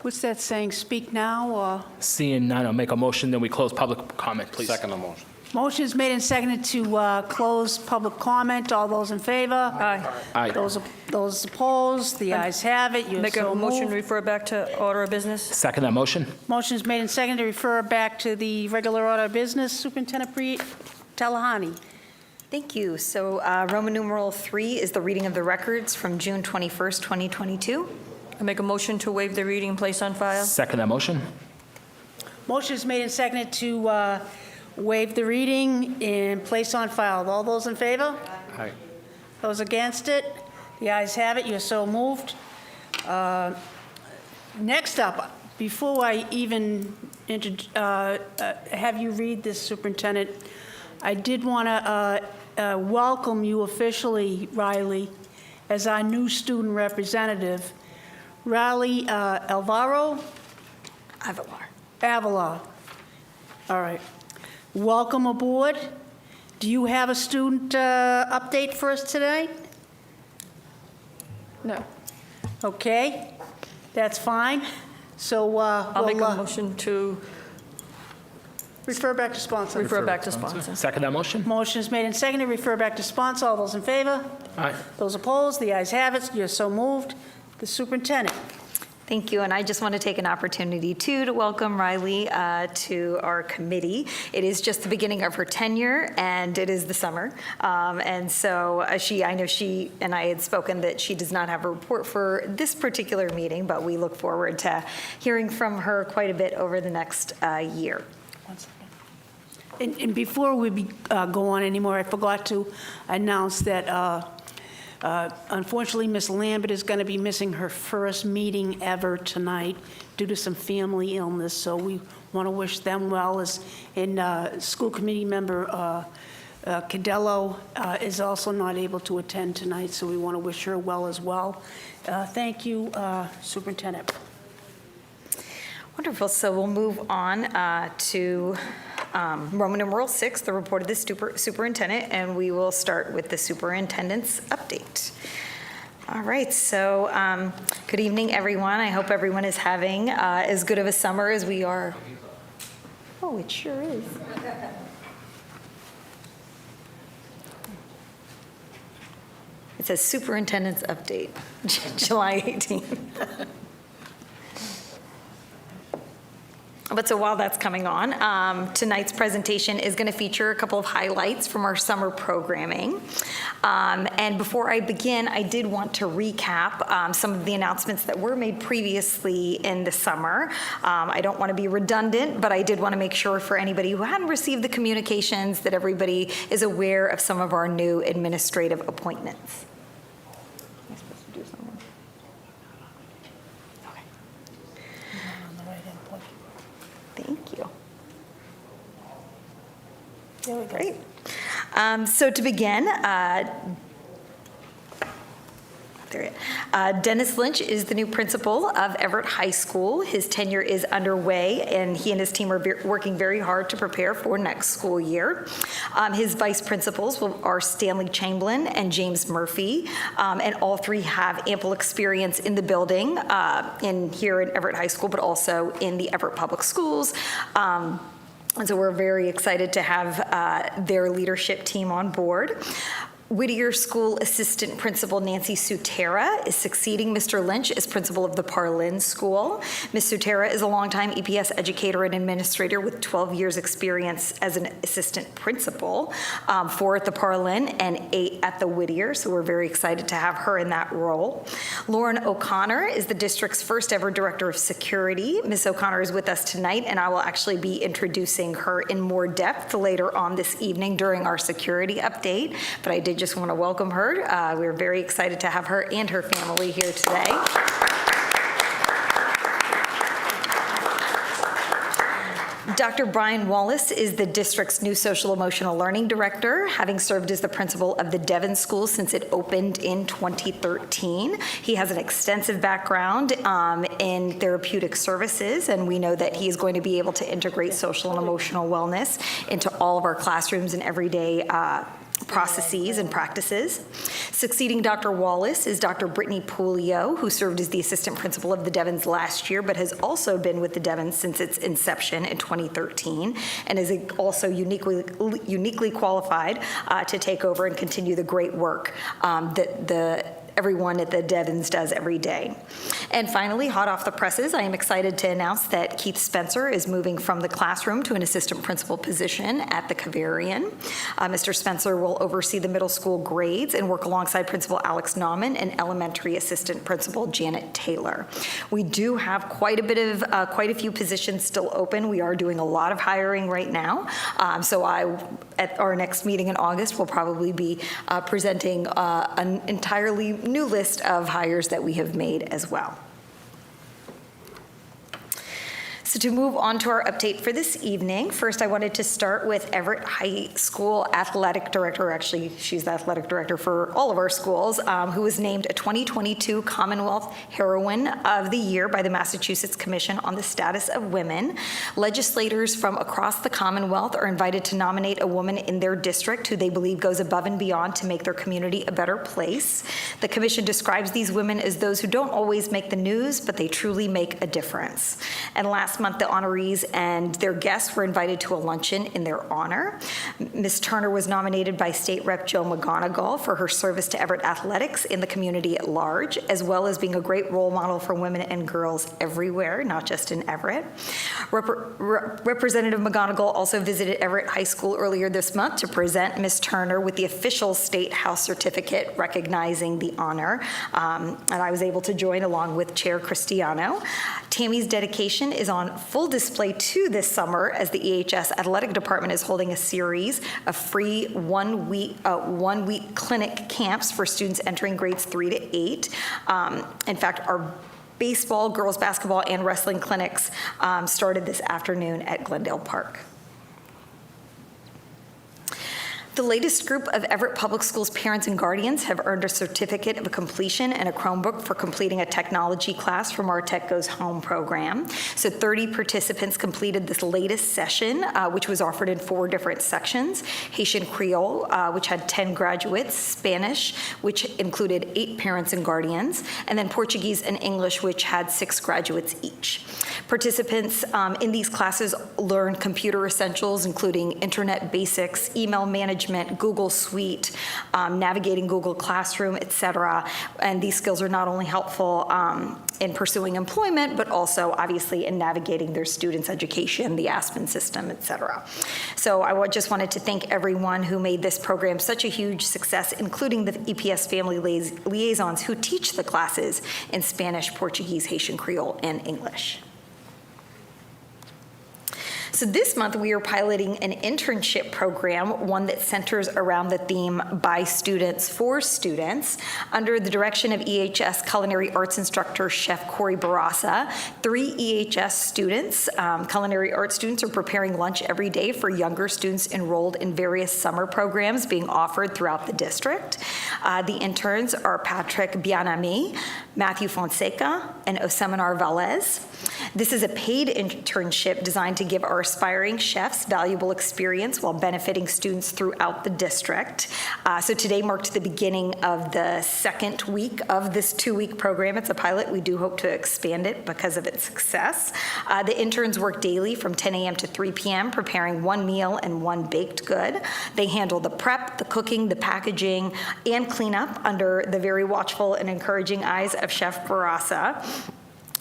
What's that saying, speak now, or? Seeing none, I'll make a motion, then we close public comment, please. Second the motion. Motion is made and seconded to close public comment. All those in favor? Aye. Aye. Those opposed? The ayes have it. You're Make a so motion to moved. refer back to order of business. Second that motion. Motion is made and seconded to refer back to the regular order of business. Superintendent Talahani. Thank you. So Roman numeral 3 is the reading of the records from June 21st, 2022. I make a motion to waive the reading and place on file. Second that motion. Motion is made and seconded to waive the reading and place on file. All those in favor? Aye. Those against it? The ayes have it. You're so moved. Next up, before I even have you read this, Superintendent, I did want to welcome you officially, Riley, as our new student representative. Riley Alvaro? Avalar. All right. Welcome aboard. Do you have a student update for us today? No. Okay, that's fine. So I'll make a motion to refer back to sponsor. refer back to sponsor. Second that motion. Motion is made and seconded, refer back to sponsor. All those in favor? Aye. Those opposed? The ayes have it. You're so moved. The superintendent. Thank you, and I just want to take an opportunity, too, to welcome Riley to our committee. It is just the beginning of her tenure, and it is the summer. And so I know she and I had spoken that she does not have a report for this particular meeting, but we look forward to hearing from her quite a bit over the next year. One second. And before we go on anymore, I forgot to announce that unfortunately, Ms. Lambert is going to be missing her first meeting ever tonight due to some family illness, so we want to wish them well. School committee member Cadello is also not able to attend tonight, so we want to wish her well as well. Thank you, Superintendent. Wonderful. So we'll move on to Roman numeral 6, the report of the superintendent, and we will start with the superintendent's update. All right, so good evening, everyone. I hope everyone is having as good of a summer as we are. Oh, it sure is. It says superintendent's update, July 18th. But so while that's coming on, tonight's presentation is going to feature a couple of highlights from our summer programming. And before I begin, I did want to recap some of the announcements that were made previously in the summer. I don't want to be redundant, but I did want to make sure for anybody who hadn't received the communications that everybody is aware of some of our new administrative appointments. Am I supposed to do something? Thank you. There we go. Great. So to begin, Dennis Lynch is the new principal of Everett High School. His tenure is underway, and he and his team are working very hard to prepare for next school year. His vice principals are Stanley Chamberlain and James Murphy, and all three have ample experience in the building here in Everett High School, but also in the Everett Public Schools. And so we're very excited to have their leadership team on board. Whittier School Assistant Principal Nancy Sutera is succeeding Mr. Lynch as principal of the Parlin School. Ms. Sutera is a longtime EPS educator and administrator with 12 years experience as an assistant principal, 4 at the Parlin and 8 at the Whittier, so we're very excited to have her in that role. Lauren O'Connor is the district's first ever director of security. Ms. O'Connor is with us tonight, and I will actually be introducing her in more depth later on this evening during our security update, but I did just want to welcome her. We're very excited to have her and her family here today. Dr. Brian Wallace is the district's new social emotional learning director, having served as the principal of the Devon School since it opened in 2013. He has an extensive background in therapeutic services, and we know that he is going to be able to integrate social and emotional wellness into all of our classrooms and everyday processes and practices. Succeeding Dr. Wallace is Dr. Brittany Pulio, who served as the assistant principal of the Devons last year, but has also been with the Devons since its inception in 2013, and is also uniquely qualified to take over and continue the great work that the everyone at the Devons does every day. And finally, hot off the presses, I am excited to announce that Keith Spencer is moving from the classroom to an assistant principal position at the Cavarian. Mr. Spencer will oversee the middle school grades and work alongside Principal Alex Nauman and elementary assistant principal Janet Taylor. We do have quite a few positions still open. We are doing a lot of hiring right now. So at our next meeting in August, we'll probably be presenting an entirely new list of hires that we have made as well. So to move on to our update for this evening, first I wanted to start with Everett High School Athletic Director, actually she's the athletic director for all of our schools, who was named a 2022 Commonwealth Heroine of the Year by the Massachusetts Commission on the Status of Women. Legislators from across the Commonwealth are invited to nominate a woman in their district who they believe goes above and beyond to make their community a better place. The commission describes these women as those who don't always make the news, but they truly make a difference. And last month, the honorees and their guests were invited to a luncheon in their honor. Ms. Turner was nominated by State Rep. Joe McGonigal for her service to Everett athletics in the community at large, as well as being a great role model for women and girls everywhere, not just in Everett. Representative McGonigal also visited Everett High School earlier this month to present Ms. Turner with the official State House certificate recognizing the honor, and I was able to join along with Chair Cristiano. Tammy's dedication is on full display too this summer as the EHS Athletic Department is holding a series of free one-week clinic camps for students entering grades 3 to 8. In fact, our baseball, girls basketball, and wrestling clinics started this afternoon at Glendale Park. The latest group of Everett Public Schools parents and guardians have earned a certificate of completion and a Chromebook for completing a technology class from our Tech Goes Home program. So 30 participants completed this latest session, which was offered in 4 different sections. Haitian Creole, which had 10 graduates, Spanish, which included 8 parents and guardians, and then Portuguese and English, which had 6 graduates each. Participants in these classes learned computer essentials, including internet basics, email management, Google Suite, navigating Google Classroom, etc. And these skills are not only helpful in pursuing employment, but also obviously in navigating their students' education, the Aspen system, etc. So I just wanted to thank everyone who made this program such a huge success, including the EPS family liaisons who teach the classes in Spanish, Portuguese, Haitian Creole, and English. So this month we are piloting an internship program, one that centers around the theme by students for students. Under the direction of EHS culinary arts instructor Chef Corey Barassa, 3 EHS students, culinary arts students, are preparing lunch every day for younger students enrolled in various summer programs being offered throughout the district. The interns are Patrick Bianami, Matthew Fonseca, and Oseminar Velez. This is a paid internship designed to give our aspiring chefs valuable experience while benefiting students throughout the district. So today marked the beginning of the second week of this 2-week program. It's a pilot. We do hope to expand it because of its success. The interns work daily from 10 a.m. to 3 p.m., preparing 1 meal and 1 baked good. They handle the prep, the cooking, the packaging, and cleanup under the very watchful and encouraging eyes of Chef Barassa.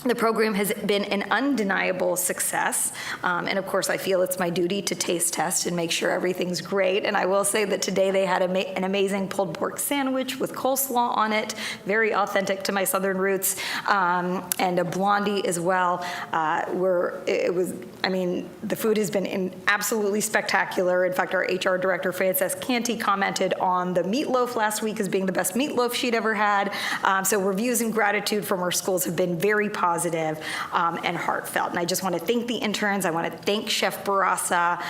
The program has been an undeniable success, and of course I feel it's my duty to taste test and make sure everything's great. And I will say that today they had an amazing pulled pork sandwich with coleslaw on it, very authentic to my southern roots, and a blondie as well. The food has been absolutely spectacular. In fact, our HR director, Frances Canty, commented on the meatloaf last week as being the best meatloaf she'd ever had. So reviews and gratitude from our schools have been very positive and heartfelt. And I just want to thank the interns. I want to thank Chef Barassa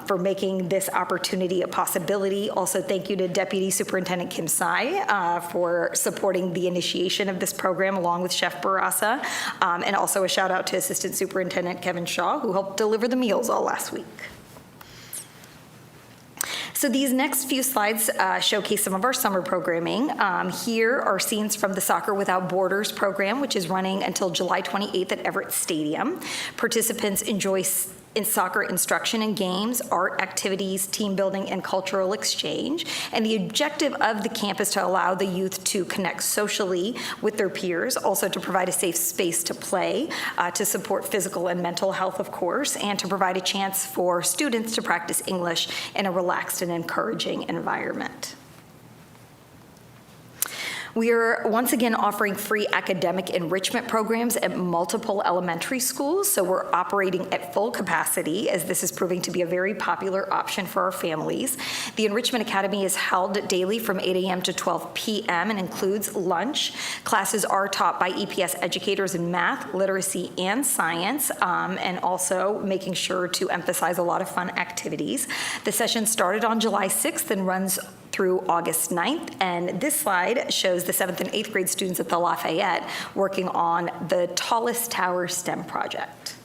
for making this opportunity a possibility. Also, thank you to Deputy Superintendent Kim Tsai for supporting the initiation of this program along with Chef Barassa. And also a shout out to Assistant Superintendent Kevin Shaw, who helped deliver the meals all last week. So these next few slides showcase some of our summer programming. Here are scenes from the Soccer Without Borders program, which is running until July 28th at Everett Stadium. Participants enjoy in soccer instruction and games, art activities, team building, and cultural exchange. And the objective of the camp is to allow the youth to connect socially with their peers, also to provide a safe space to play, to support physical and mental health, of course, and to provide a chance for students to practice English in a relaxed and encouraging environment. We are once again offering free academic enrichment programs at multiple elementary schools, so we're operating at full capacity as this is proving to be a very popular option for our families. The Enrichment Academy is held daily from 8 a.m. to 12 p.m. and includes lunch. Classes are taught by EPS educators in math, literacy, and science, and also making sure to emphasize a lot of fun activities. The session started on July 6th and runs through August 9th, and this slide shows the 7th and 8th grade students at the Lafayette working on the Tallest Tower STEM project.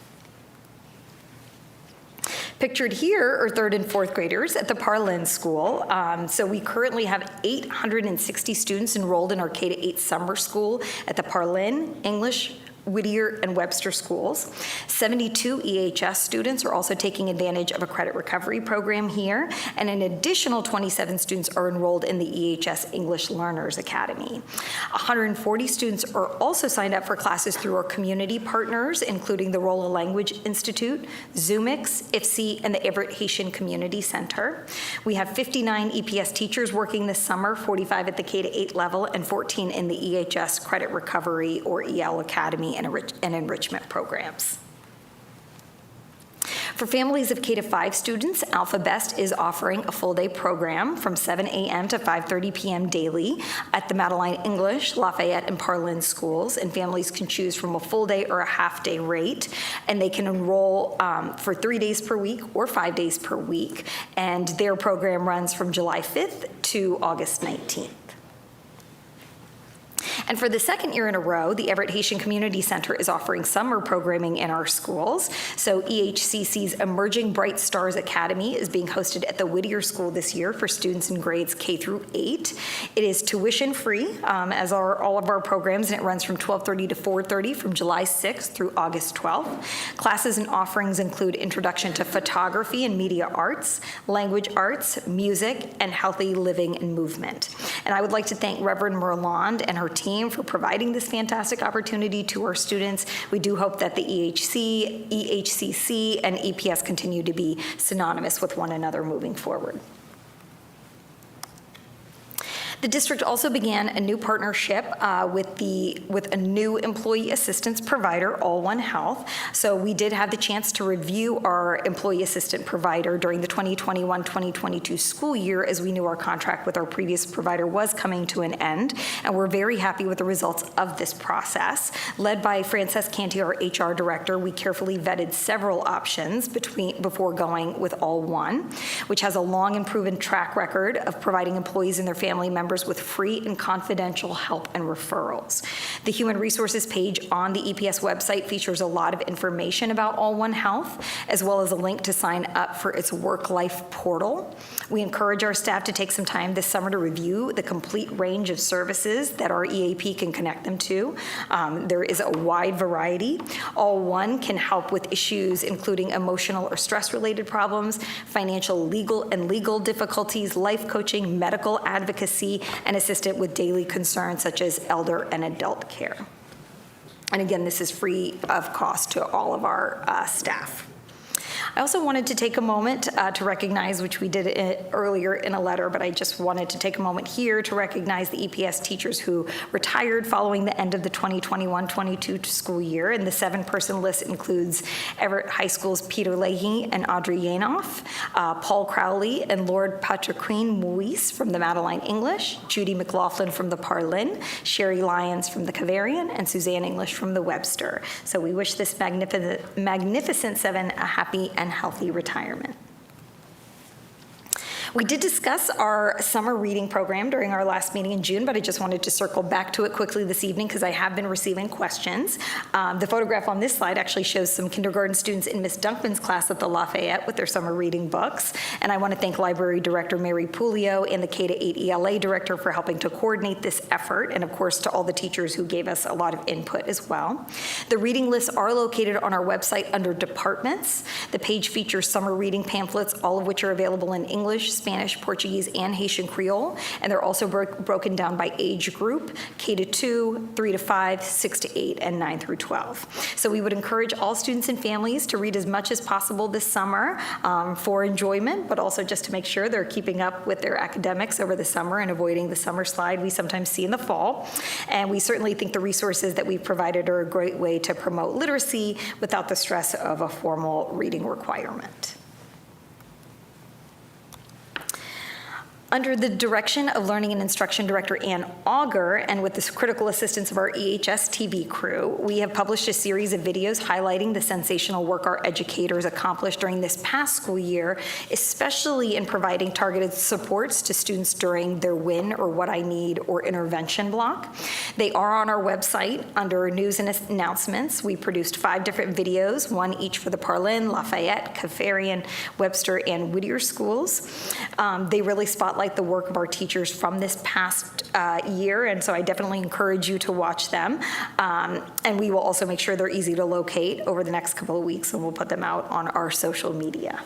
Pictured here are 3rd and 4th graders at the Parlin School. So we currently have 860 students enrolled in our K-8 summer school at the Parlin, English, Whittier, and Webster schools. 72 EHS students are also taking advantage of a credit recovery program here, and an additional 27 students are enrolled in the EHS English Learners Academy. 140 students are also signed up for classes through our community partners, including the Rolla Language Institute, Zoomix, IFSI, and the Everett Haitian Community Center. We have 59 EPS teachers working this summer, 45 at the K-8 level, and 14 in the EHS Credit Recovery or EL Academy and enrichment programs. For families of K-5 students, Alpha Best is offering a full-day program from 7 a.m. to 5:30 p.m. daily at the Madeline English, Lafayette, and Parlin schools, and families can choose from a full-day or a half-day rate, and they can enroll for 3 days per week or 5 days per week, and their program runs from July 5th to August 19th. And for the second year in a row, the Everett Haitian Community Center is offering summer programming in our schools. So EHCC's Emerging Bright Stars Academy is being hosted at the Whittier School this year for students in grades K through 8. It is tuition free, as are all of our programs, and it runs from 12:30 to 4:30 from July 6th through August 12th. Classes and offerings include Introduction to Photography and Media Arts, Language Arts, Music, and Healthy Living and Movement. And I would like to thank Reverend Merland and her team for providing this fantastic opportunity to our students. We do hope that the EHC, EHCC, and EPS continue to be synonymous with one another moving forward. The district also began a new partnership with a new employee assistance provider, All One Health. So we did have the chance to review our employee assistant provider during the 2021-2022 school year, as we knew our contract with our previous provider was coming to an end, and we're very happy with the results of this process. Led by Frances Canty, our HR director, we carefully vetted several options before going with All One, which has a long and proven track record of providing employees and their family members with free and confidential help and referrals. The Human Resources page on the EPS website features a lot of information about All One Health, as well as a link to sign up for its work-life portal. We encourage our staff to take some time this summer to review the complete range of services that our EAP can connect them to. There is a wide variety. All One can help with issues including emotional or stress-related problems, financial, legal difficulties, life coaching, medical advocacy, and assistant with daily concerns such as elder and adult care. And again, this is free of cost to all of our staff. I also wanted to take a moment to recognize, which we did earlier in a letter, but I just wanted to take a moment here to recognize the EPS teachers who retired following the end of the 2021-22 school year. And the 7-person list includes Everett High School's Peter Leahy and Audrey Yanoff, Paul Crowley and Lord Patriquin Muis from the Madeline English, Judy McLaughlin from the Parlin, Sherry Lyons from the Cavarian, and Suzanne English from the Webster. So we wish this magnificent 7 a happy and healthy retirement. We did discuss our summer reading program during our last meeting in June, but I just wanted to circle back to it quickly this evening because I have been receiving questions. The photograph on this slide actually shows some kindergarten students in Miss Dunkman's class at the Lafayette with their summer reading books. And I want to thank Library Director Mary Pulio and the K-8 ELA Director for helping to coordinate this effort, and of course to all the teachers who gave us a lot of input as well. The reading lists are located on our website under departments. The page features summer reading pamphlets, all of which are available in English, Spanish, Portuguese, and Haitian Creole, and they're also broken down by age group, K-2, 3-5, 6-8, and 9-12. So we would encourage all students and families to read as much as possible this summer for enjoyment, but also just to make sure they're keeping up with their academics over the summer and avoiding the summer slide we sometimes see in the fall. And we certainly think the resources that we've provided are a great way to promote literacy without the stress of a formal reading requirement. Under the direction of Learning and Instruction Director Ann Auger, and with the critical assistance of our EHS TV crew, we have published a series of videos highlighting the sensational work our educators accomplished during this past school year, especially in providing targeted supports to students during their WIN or What I Need or intervention block. They are on our website under News and Announcements. We produced 5 different videos, one each for the Parlin, Lafayette, Kafarian, Webster, and Whittier schools. They really spotlight the work of our teachers from this past year, and so I definitely encourage you to watch them. And we will also make sure they're easy to locate over the next couple of weeks, and we'll put them out on our social media.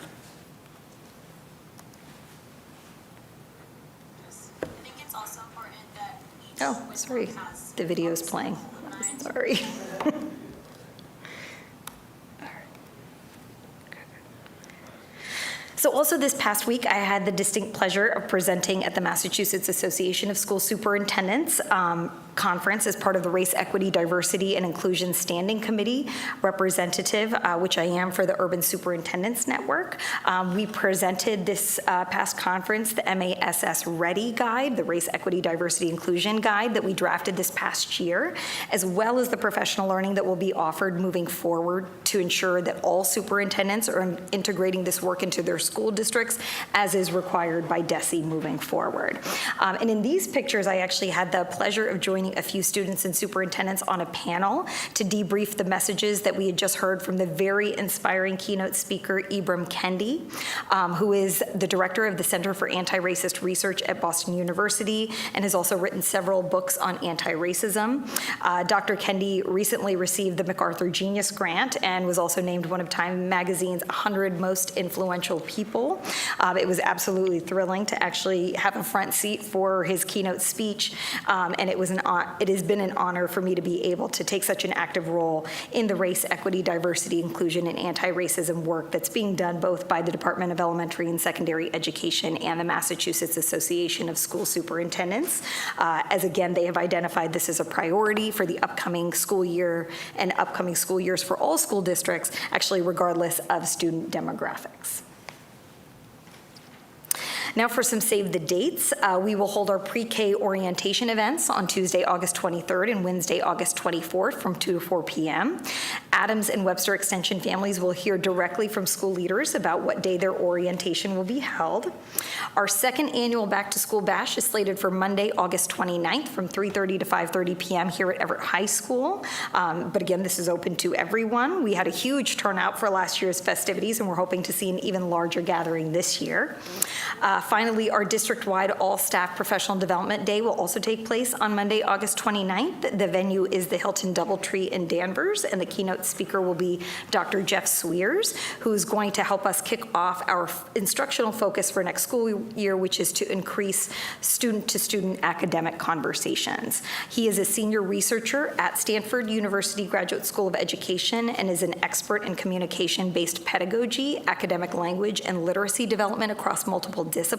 I think it's also important that each Oh, sorry, the video's playing. Sorry. So also this past week, I had the distinct pleasure of presenting at the Massachusetts Association of School Superintendents conference as part of the Race, Equity, Diversity, and Inclusion Standing Committee representative, which I am for the Urban Superintendents Network. We presented this past conference the MASS Ready Guide, the Race, Equity, Diversity, Inclusion Guide that we drafted this past year, as well as the professional learning that will be offered moving forward to ensure that all superintendents are integrating this work into their school districts as is required by DESE moving forward. And in these pictures, I actually had the pleasure of joining a few students and superintendents on a panel to debrief the messages that we had just heard from the very inspiring keynote speaker, Ibram Kendi, who is the director of the Center for Anti-Racist Research at Boston University and has also written several books on anti-racism. Dr. Kendi recently received the MacArthur Genius Grant and was also named one of Time Magazine's 100 Most Influential People. It was absolutely thrilling to actually have a front seat for his keynote speech, and it has been an honor for me to be able to take such an active role in the race, equity, diversity, inclusion, and anti-racism work that's being done both by the Department of Elementary and Secondary Education and the Massachusetts Association of School Superintendents, as again, they have identified this as a priority for the upcoming school year and upcoming school years for all school districts, actually regardless of student demographics. Now for some save the dates. We will hold our pre-K orientation events on Tuesday, August 23rd and Wednesday, August 24th from 2 to 4 p.m. Adams and Webster Extension families will hear directly from school leaders about what day their orientation will be held. Our second annual Back to School Bash is slated for Monday, August 29th from 3:30 to 5:30 p.m. here at Everett High School. But again, this is open to everyone. We had a huge turnout for last year's festivities, and we're hoping to see an even larger gathering this year. Finally, our district-wide all-staff professional development day will also take place on Monday, August 29th. The venue is the Hilton Doubletree in Danvers, and the keynote speaker will be Dr. Jeff Sweers, who is going to help us kick off our instructional focus for next school year, which is to increase student-to-student academic conversations. He is a senior researcher at Stanford University Graduate School of Education and is an expert in communication-based pedagogy, academic language, and literacy development across multiple disciplines.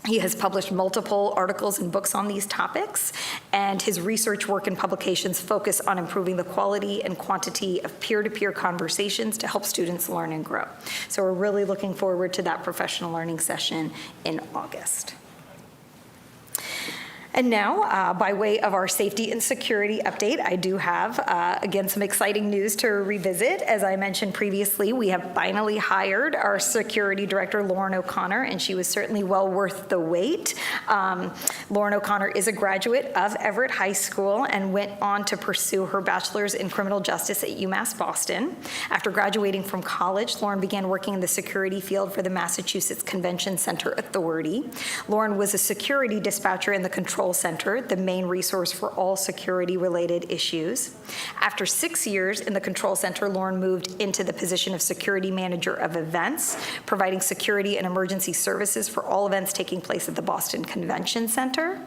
He has published multiple articles and books on these topics, and his research work and publications focus on improving the quality and quantity of peer-to-peer conversations to help students learn and grow. So we're really looking forward to that professional learning session in August. And now, by way of our safety and security update, I do have, again, some exciting news to revisit. As I mentioned previously, we have finally hired our security director, Lauren O'Connor, and she was certainly well worth the wait. Lauren O'Connor is a graduate of Everett High School and went on to pursue her bachelor's in criminal justice at UMass Boston. After graduating from college, Lauren began working in the security field for the Massachusetts Convention Center Authority. Lauren was a security dispatcher in the Control Center, the main resource for all security-related issues. After 6 years in the Control Center, Lauren moved into the position of Security Manager of Events, providing security and emergency services for all events taking place at the Boston Convention Center.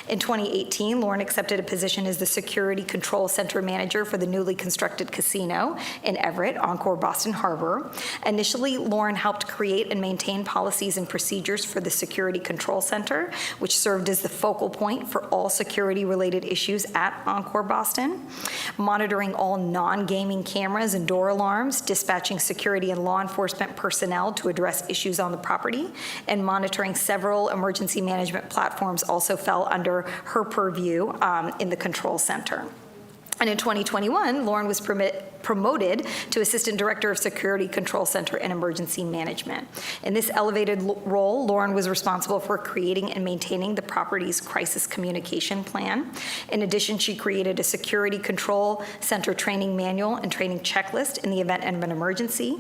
In 2018, Lauren accepted a position as the Security Control Center Manager for the newly constructed casino in Everett, Encore Boston Harbor. Initially, Lauren helped create and maintain policies and procedures for the Security Control Center, which served as the focal point for all security-related issues at Encore Boston, monitoring all non-gaming cameras and door alarms, dispatching security and law enforcement personnel to address issues on the property, and monitoring several emergency management platforms also fell under her purview in the Control Center. And in 2021, Lauren was promoted to Assistant Director of Security Control Center and Emergency Management. In this elevated role, Lauren was responsible for creating and maintaining the property's crisis communication plan. In addition, she created a Security Control Center training manual and training checklist in the event of an emergency.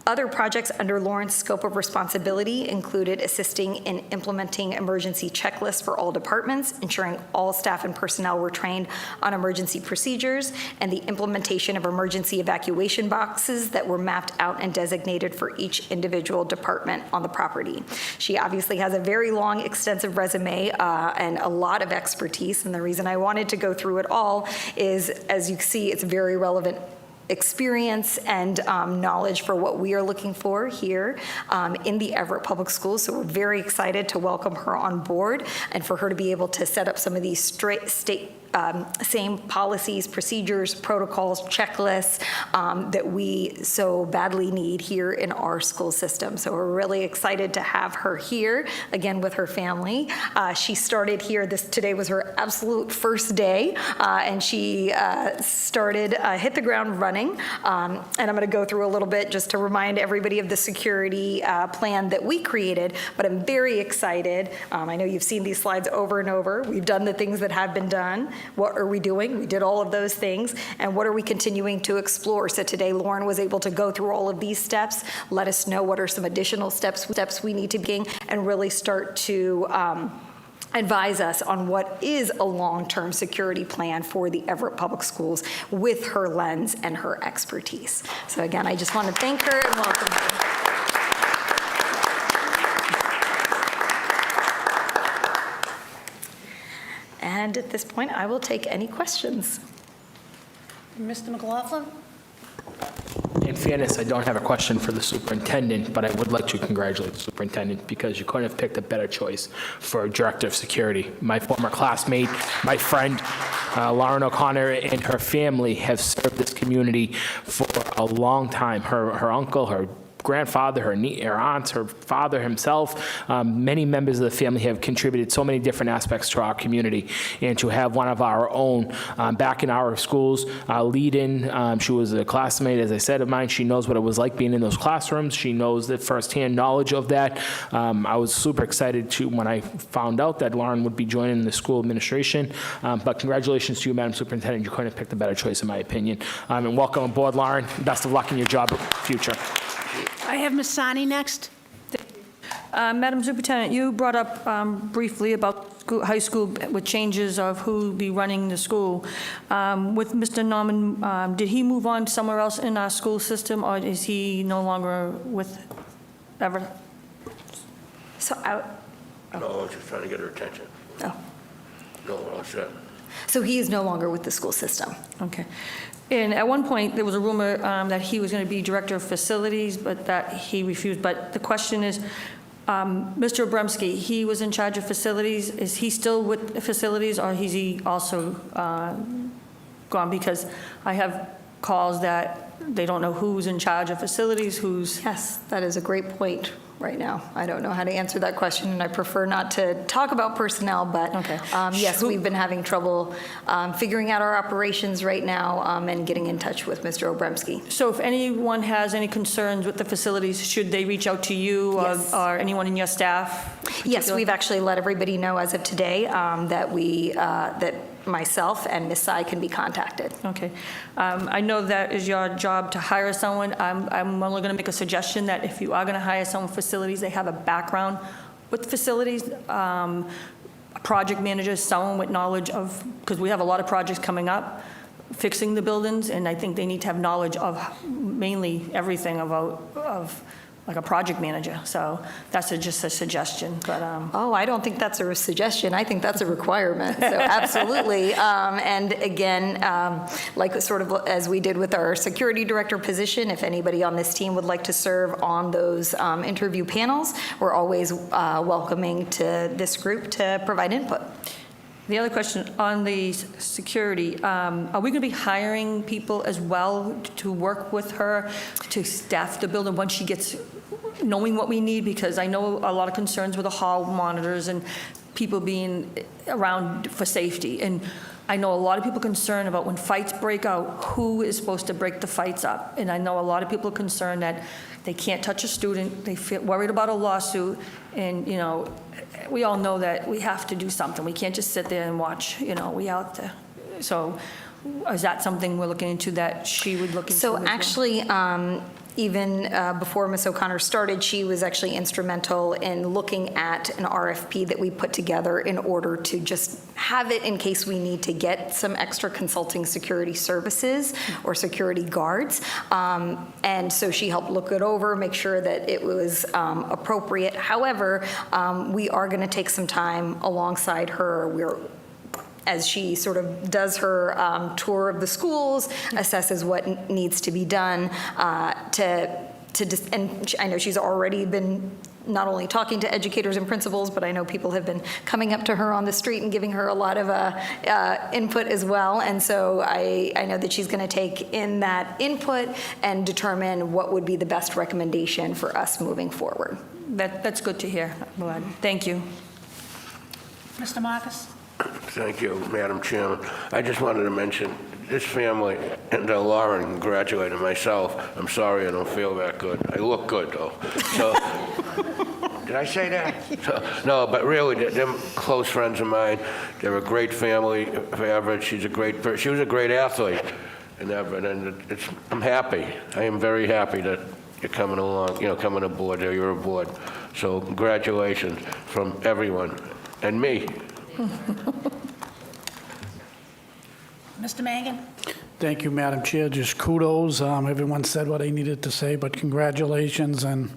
Other projects under Lauren's scope of responsibility included assisting in implementing emergency checklists for all departments, ensuring all staff and personnel were trained on emergency procedures, and the implementation of emergency evacuation boxes that were mapped out and designated for each individual department on the property. She obviously has a very long, extensive resume and a lot of expertise, and the reason I wanted to go through it all is, as you see, it's very relevant experience and knowledge for what we are looking for here in the Everett Public Schools. So we're very excited to welcome her on board and for her to be able to set up some of these same policies, procedures, protocols, checklists that we so badly need here in our school system. So we're really excited to have her here, again, with her family. She started here, today was her absolute first day, and she hit the ground running. And I'm gonna go through a little bit just to remind everybody of the security plan that we created, but I'm very excited. I know you've seen these slides over and over. We've done the things that have been done. What are we doing? We did all of those things. And what are we continuing to explore? So today, Lauren was able to go through all of these steps, let us know what are some additional steps we need to begin, and really start to advise us on what is a long-term security plan for the Everett Public Schools with her lens and her expertise. So again, I just want to thank her and welcome her. And at this point, I will take any questions. Mr. McLaughlin? In fairness, I don't have a question for the superintendent, but I would like to congratulate the superintendent because you couldn't have picked a better choice for director of security. My former classmate, my friend, Lauren O'Connor, and her family have served this community for a long time. Her uncle, her grandfather, her aunts, her father himself, many members of the family have contributed so many different aspects to our community. And to have one of our own back in our schools lead in, she was a classmate, as I said, of mine. She knows what it was like being in those classrooms. She knows the firsthand knowledge of that. I was super excited when I found out that Lauren would be joining the school administration. But congratulations to you, Madam Superintendent. You couldn't have picked a better choice, in my opinion. And welcome aboard, Lauren. Best of luck in your job future. I have Ms. Sani next. Madam Superintendent, you brought up briefly about high school with changes of who will be running the school. With Mr. Norman, did he move on somewhere else in our school system, or is he no longer with Everett? So No, I was just trying to get her attention. Oh. No, all set. So he is no longer with the school system. Okay. And at one point, there was a rumor that he was going to be director of facilities, but that he refused. But the question is, Mr. Abramsky, he was in charge of facilities. Is he still with facilities, or is he also gone? Because I have calls that they don't know who's in charge of facilities, who's... Yes, that is a great point right now. I don't know how to answer that question, and I prefer not to talk about personnel, but yes, we've been having trouble figuring out our operations right now and getting in touch with Mr. Obremski. So if anyone has any concerns with the facilities, should they reach out to you or anyone in your staff? Yes, we've actually let everybody know as of today that myself and Ms. Tsai can be contacted. Okay. I know that is your job to hire someone. I'm only going to make a suggestion that if you are going to hire someone for facilities, they have a background with facilities, a project manager, someone with knowledge of, because we have a lot of projects coming up, fixing the buildings, and I think they need to have knowledge of mainly everything of like a project manager. So that's just a suggestion. But oh, I don't think that's a suggestion. I think that's a requirement. So absolutely. And again, like sort of as we did with our security director position, if anybody on this team would like to serve on those interview panels, we're always welcoming to this group to provide input. The other question on the security, are we going to be hiring people as well to work with her to staff the building once she gets knowing what we need? Because I know a lot of concerns with the hall monitors and people being around for safety. And I know a lot of people concerned about when fights break out, who is supposed to break the fights up? And I know a lot of people are concerned that they can't touch a student, they feel worried about a lawsuit, and, you know, we all know that we have to do something. We can't just sit there and watch, you know, we out there. So is that something we're looking into that she would look into? So actually, even before Ms. O'Connor started, she was actually instrumental in looking at an RFP that we put together in order to just have it in case we need to get some extra consulting security services or security guards. And so she helped look it over, make sure that it was appropriate. However, we are going to take some time alongside her. As she sort of does her tour of the schools, assesses what needs to be done and I know she's already been not only talking to educators and principals, but I know people have been coming up to her on the street and giving her a lot of input as well. And so I know that she's going to take in that input and determine what would be the best recommendation for us moving forward. That's good to hear. I'm glad. Thank you. Mr. Marcus? Thank you, Madam Chairman. I just wanted to mention this family and Lauren congratulated myself. I'm sorry I don't feel that good. I look good, though. So, did I say that? So, no, but really, they're close friends of mine. They're a great family for Everett. She was a great athlete in Everett, and I'm happy. I am very happy that you're coming along, coming aboard there. You're aboard. So congratulations from everyone and me. Mr. Mangan? Thank you, Madam Chair. Just kudos. Everyone said what they needed to say, but congratulations and,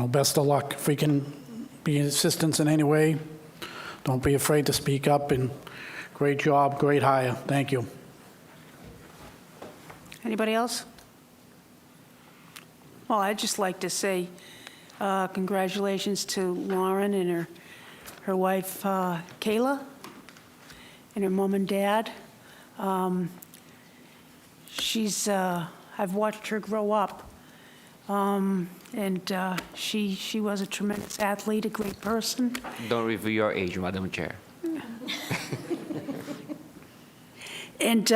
best of luck. If we can be assistance in any way, don't be afraid to speak up, and great job, great hire. Thank you. Anybody else? Well, I'd just like to say congratulations to Lauren and her wife, Kayla, and her mom and dad. I've watched her grow up, and she was a tremendous athlete, a great person. Don't reveal your age, Madam Chair. And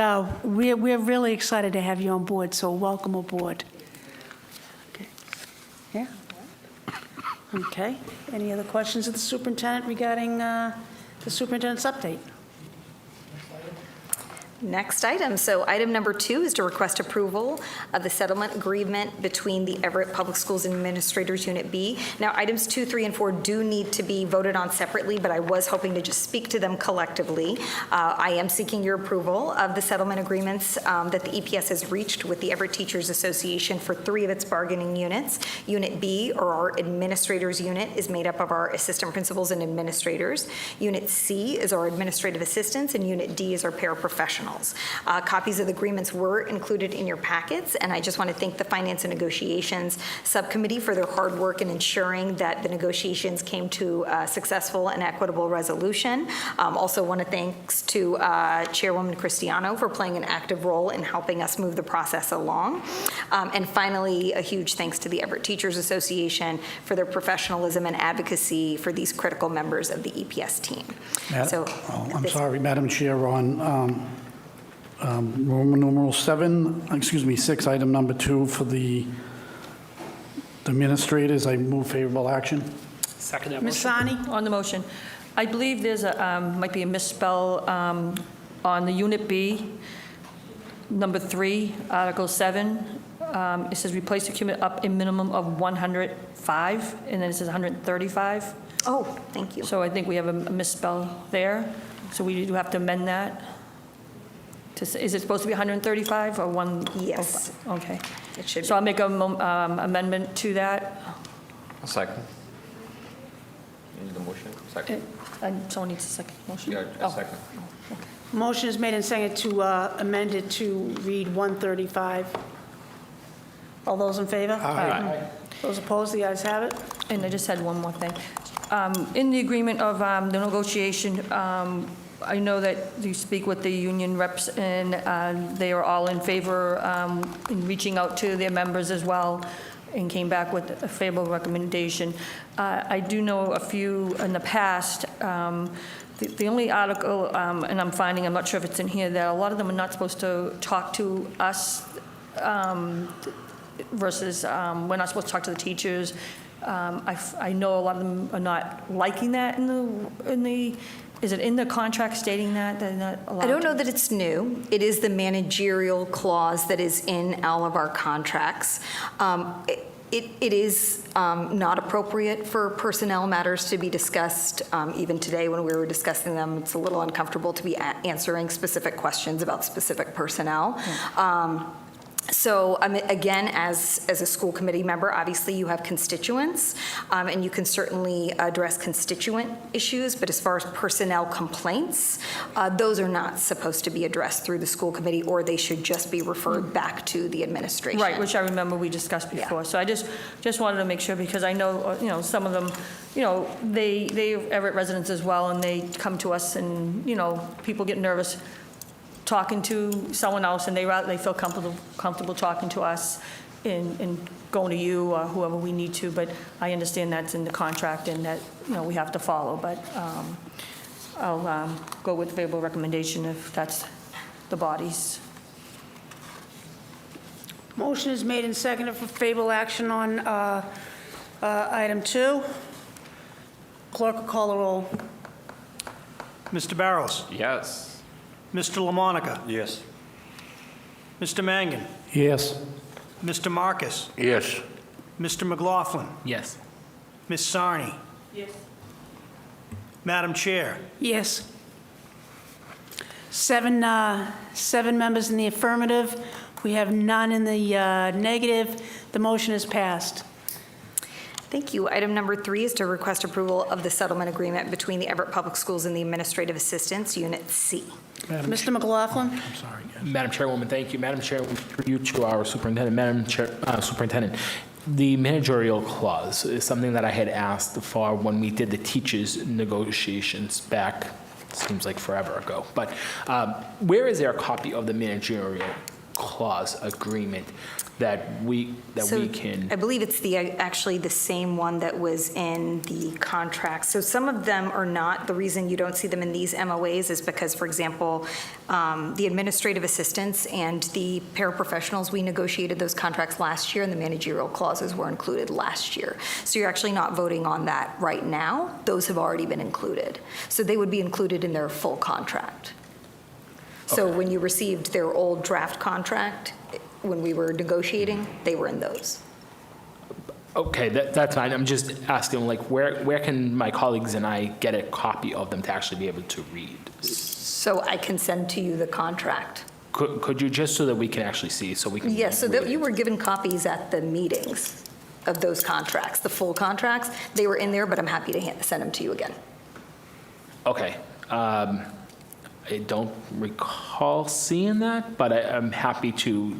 we're really excited to have you on board, so welcome aboard. Okay. Yeah. Okay. Any other questions of the superintendent regarding the superintendent's update? Next item. So item number 2 is to request approval of the settlement agreement between the Everett Public Schools Administrators Unit B. Now, items 2, 3, and 4 do need to be voted on separately, but I was hoping to just speak to them collectively. I am seeking your approval of the settlement agreements that the EPS has reached with the Everett Teachers Association for 3 of its bargaining units. Unit B, or our administrators unit, is made up of our assistant principals and administrators. Unit C is our administrative assistants, and Unit D is our paraprofessionals. paraprofessionals. Copies of the agreements were included in your packets, and I just want to thank the Finance and Negotiations Subcommittee for their hard work in ensuring that the negotiations came to a successful and equitable resolution. Also want to thanks to Chairwoman Cristiano for playing an active role in helping us move the process along. And finally, a huge thanks to the Everett Teachers Association for their professionalism and advocacy for these critical members of the EPS team. I'm sorry, Madam Chair, on Roman numeral 6, item number 2 for the administrators, I move favorable action. Second that Ms. Sani, on the motion, I believe there's might be a misspell on the Unit B, number 3, Article 7. It says replace the cumulative up a minimum of 105, and then it says 135. Oh, thank you. So I think we have a misspell there. So we do have to amend that. Is it supposed to be 135 or 1? Yes. Okay. It should be. So I'll make an amendment to that. A second. You need a motion? Second. And someone needs a second motion? Yeah, a second. Motion is made and seconded to amend it to read 135. All those in favor? Aye. Those opposed, the ayes have it. And I just had one more thing. In the agreement of the negotiation, I know that you speak with the union reps, and they are all in favor in reaching out to their members as well, and came back with a favorable recommendation. I do know a few in the past. The only article, and I'm not sure if it's in here, that a lot of them are not supposed to talk to us versus we're not supposed to talk to the teachers. I know a lot of them are not liking that in the is it in the contract stating that they're not allowed? I don't know that it's new. It is the managerial clause that is in all of our contracts. It is not appropriate for personnel matters to be discussed. Even today when we were discussing them, it's a little uncomfortable to be answering specific questions about specific personnel. So again, as a school committee member, obviously you have constituents, and you can certainly address constituent issues, but as far as personnel complaints, those are not supposed to be addressed through the school committee, or they should just be referred back to the administration. Right, which I remember we discussed before. Yeah. So I just wanted to make sure, because I know, some of them, they're Everett residents as well, and they come to us, and, people get nervous talking to someone else, and they feel comfortable talking to us and going to you or whoever we need to. But I understand that's in the contract and that we have to follow. But I'll go with favorable recommendation if that's the body's. Motion is made and seconded for favorable action on item 2. Clerk will call the roll. Mr. Barrows. Yes. Mr. LaMonica. Yes. Mr. Mangan. Yes. Mr. Marcus. Yes. Mr. McLaughlin. Yes. Ms. Sarni. Yes. Madam Chair. Yes. Seven members in the affirmative. We have none in the negative. The motion is passed. Thank you. Item number 3 is to request approval of the settlement agreement between the Everett Public Schools and the Administrative Assistants, Unit C. Mr. McLaughlin? I'm sorry. Madam Chairwoman, thank you. Madam Chair, through you to our superintendent. Madam Chair, Superintendent, the managerial clause is something that I had asked for when we did the teachers' negotiations back, seems like forever ago. But where is there a copy of the managerial clause agreement that we can? I believe it's actually the same one that was in the contract. So some of them are not. The reason you don't see them in these MOAs is because, for example, the administrative assistants and the paraprofessionals, we negotiated those contracts last year, and the managerial clauses were included last year. So you're actually not voting on that right now. Those have already been included. So they would be included in their full contract. So when you received their old draft contract, when we were negotiating, they were in those. Okay, that's fine. I'm just asking, where can my colleagues and I get a copy of them to actually be able to read? So I can send to you the contract. Could you, just so that we can actually see, so we can? Yes, so that you were given copies at the meetings of those contracts, the full contracts. They were in there, but I'm happy to send them to you again. Okay. I don't recall seeing that, but I'm happy to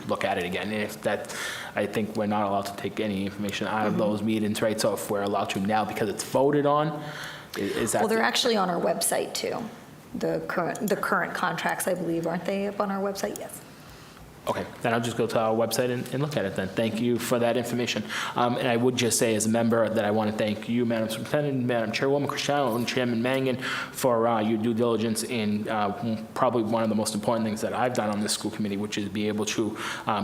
look at it again. And if that, I think we're not allowed to take any information out of those meetings, right? So if we're allowed to now because it's voted on, is that? Well, they're actually on our website too. The current contracts, I believe, aren't they up on our website? Yes. Okay, then I'll just go to our website and look at it then. Thank you for that information. And I would just say as a member that I want to thank you, Madam Superintendent, Madam Chairwoman Cristiano, and Chairman Mangan for your due diligence in probably one of the most important things that I've done on this school committee, which is be able to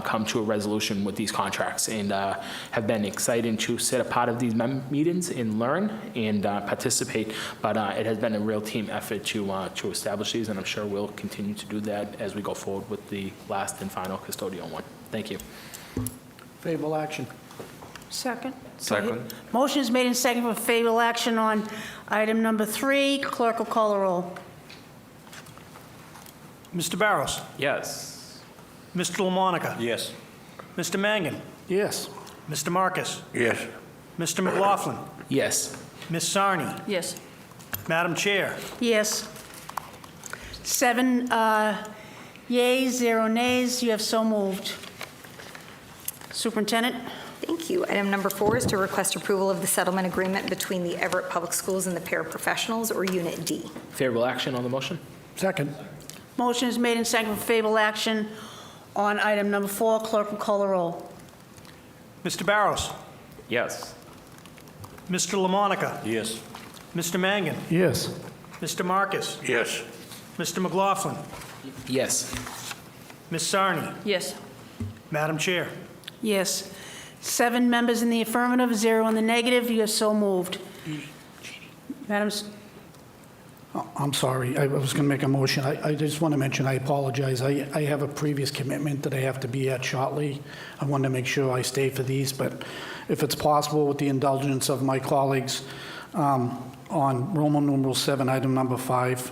come to a resolution with these contracts, and have been excited to sit a part of these meetings and learn and participate. But it has been a real team effort to establish these, and I'm sure we'll continue to do that as we go forward with the last and final custodial one. Thank you. Favorable action. Second. Second. Motion is made and seconded for favorable action on item number 3. Clerk will call the roll. Mr. Barros. Yes. Mr. LaMonica. Yes. Mr. Mangan. Yes. Mr. Marcus. Yes. Mr. McLaughlin. Yes. Ms. Sarni. Yes. Madam Chair. Yes. 7 yeas, 0 nays. You have so moved. Superintendent? Thank you. Item number 4 is to request approval of the settlement agreement between the Everett Public Schools and the paraprofessionals, or Unit D. Favorable action on the motion? Second. Motion is made and seconded for favorable action on item number 4. Clerk will call the roll. Mr. Barros. Yes. Mr. LaMonica. Yes. Mr. Mangan. Yes. Mr. Marcus. Yes. Mr. McLaughlin. Yes. Ms. Sarni. Yes. Madam Chair. Yes. 7 members in the affirmative, 0 in the negative. You have so moved. Madam, I'm sorry, I was going to make a motion. I just want to mention, I apologize. I have a previous commitment that I have to be at shortly. I wanted to make sure I stay for these, but if it's possible, with the indulgence of my colleagues, on Roman numeral 7, item number 5,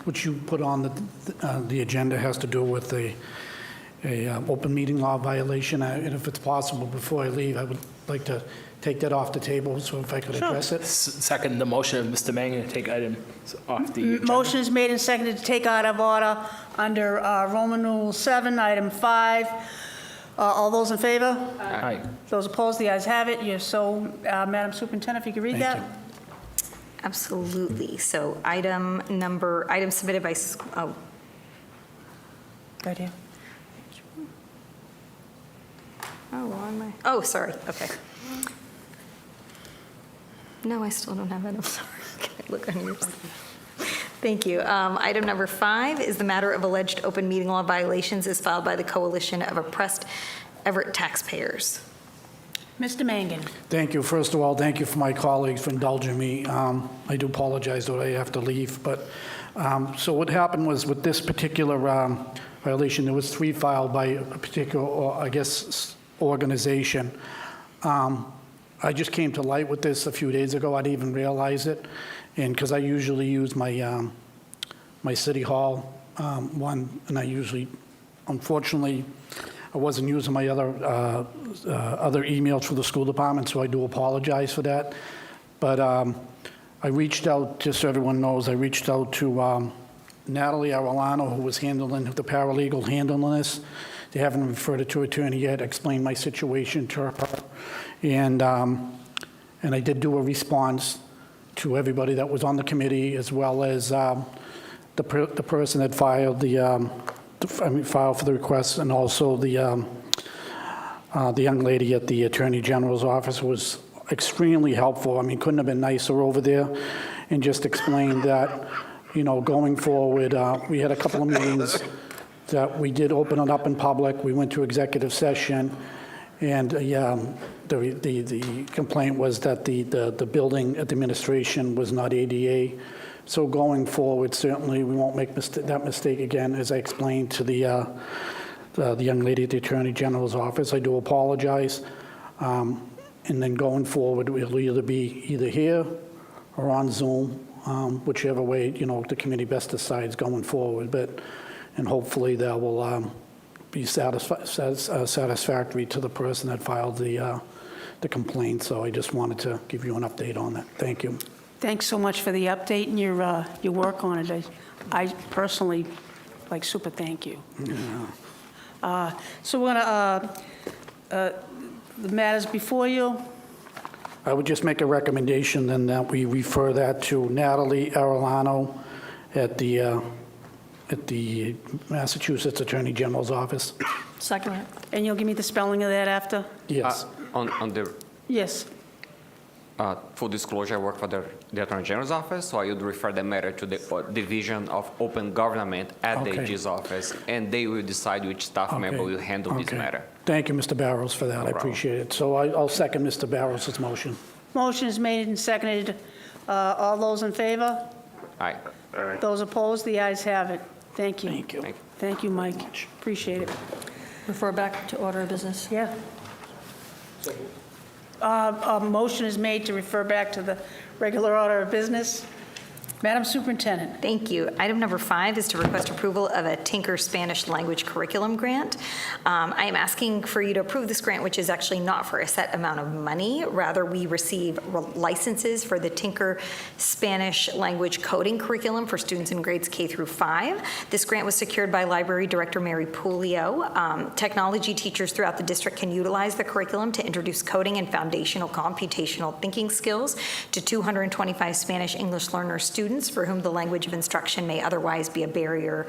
which you put on the agenda, has to do with a open meeting law violation. And if it's possible, before I leave, I would like to take that off the table, so if I could address it. Second, the motion of Mr. Mangan to take items off the agenda. motion is made and seconded to take out of order under Roman numeral 7, item 5. All those in favor? Aye. Those opposed? The ayes have it. You're so, Madam Superintendent, if you could read Thank that. Absolutely. So item submitted by, Right here. oh, sorry, okay. No, I still don't have it, I'm sorry. Can I look on yours? Thank you. Item number 5 is the matter of alleged open meeting law violations is filed by the Coalition of Oppressed Everett Taxpayers. Mr. Mangan. Thank you. First of all, thank you for my colleagues for indulging me. I do apologize that I have to leave, but so what happened was with this particular violation, there was 3 filed by a particular, I guess, organization. I just came to light with this a few days ago. I didn't even realize it, and because I usually use my my city hall one, and I usually, unfortunately, I wasn't using my other emails for the school department, so I do apologize for that. But I reached out, just so everyone knows, I reached out to Natalie Arellano, who was handling, the paralegal handling this. They haven't referred it to attorney yet. I explained my situation to her. And I did do a response to everybody that was on the committee, as well as the person that filed filed for the request, and also the young lady at the Attorney General's office was extremely helpful. I mean, couldn't have been nicer over there, and just explained that, you know, going forward, we had a couple of meetings that we did open it up in public. We went to executive session, and the complaint was that the building administration was not ADA. So going forward, certainly we won't make that mistake again, as I explained to the young lady at the Attorney General's office. I do apologize. And then going forward, we'll either be here or on Zoom, whichever way, you know, the committee best decides going forward. And hopefully that will be satisfactory to the person that filed the complaint. So I just wanted to give you an update on that. Thank you. Thanks so much for the update and your work on it. I personally, super thank you. So we're gonna, the matters before you. I would just make a recommendation then that we refer that to Natalie Arellano at the Massachusetts Attorney General's office. Second. And you'll give me the spelling of that after? Yes. On the Yes. full disclosure, I work for the Attorney General's office, so I would refer the matter to the Division of Open Government at the Okay. AG's office, and they will decide which staff member will handle this Okay. matter. Thank you, Mr. Barrows, for that. I problem. appreciate it. So I'll second Mr. Barrows' motion. Motion is made and seconded. All those in favor? Aye. Those opposed? The ayes have it. Thank you. Thank you. Thank you, Mike. Appreciate it. Refer back to order of business. Yeah. A motion is made to refer back to the regular order of business. Madam Superintendent. Thank you. Item number 5 is to request approval of a Tinker Spanish language curriculum grant. I am asking for you to approve this grant, which is actually not for a set amount of money. Rather, we receive licenses for the Tinker Spanish language coding curriculum for students in grades K through 5. This grant was secured by Library Director Mary Pulio. Technology teachers throughout the district can utilize the curriculum to introduce coding and foundational computational thinking skills to 225 Spanish English learner students for whom the language of instruction may otherwise be a barrier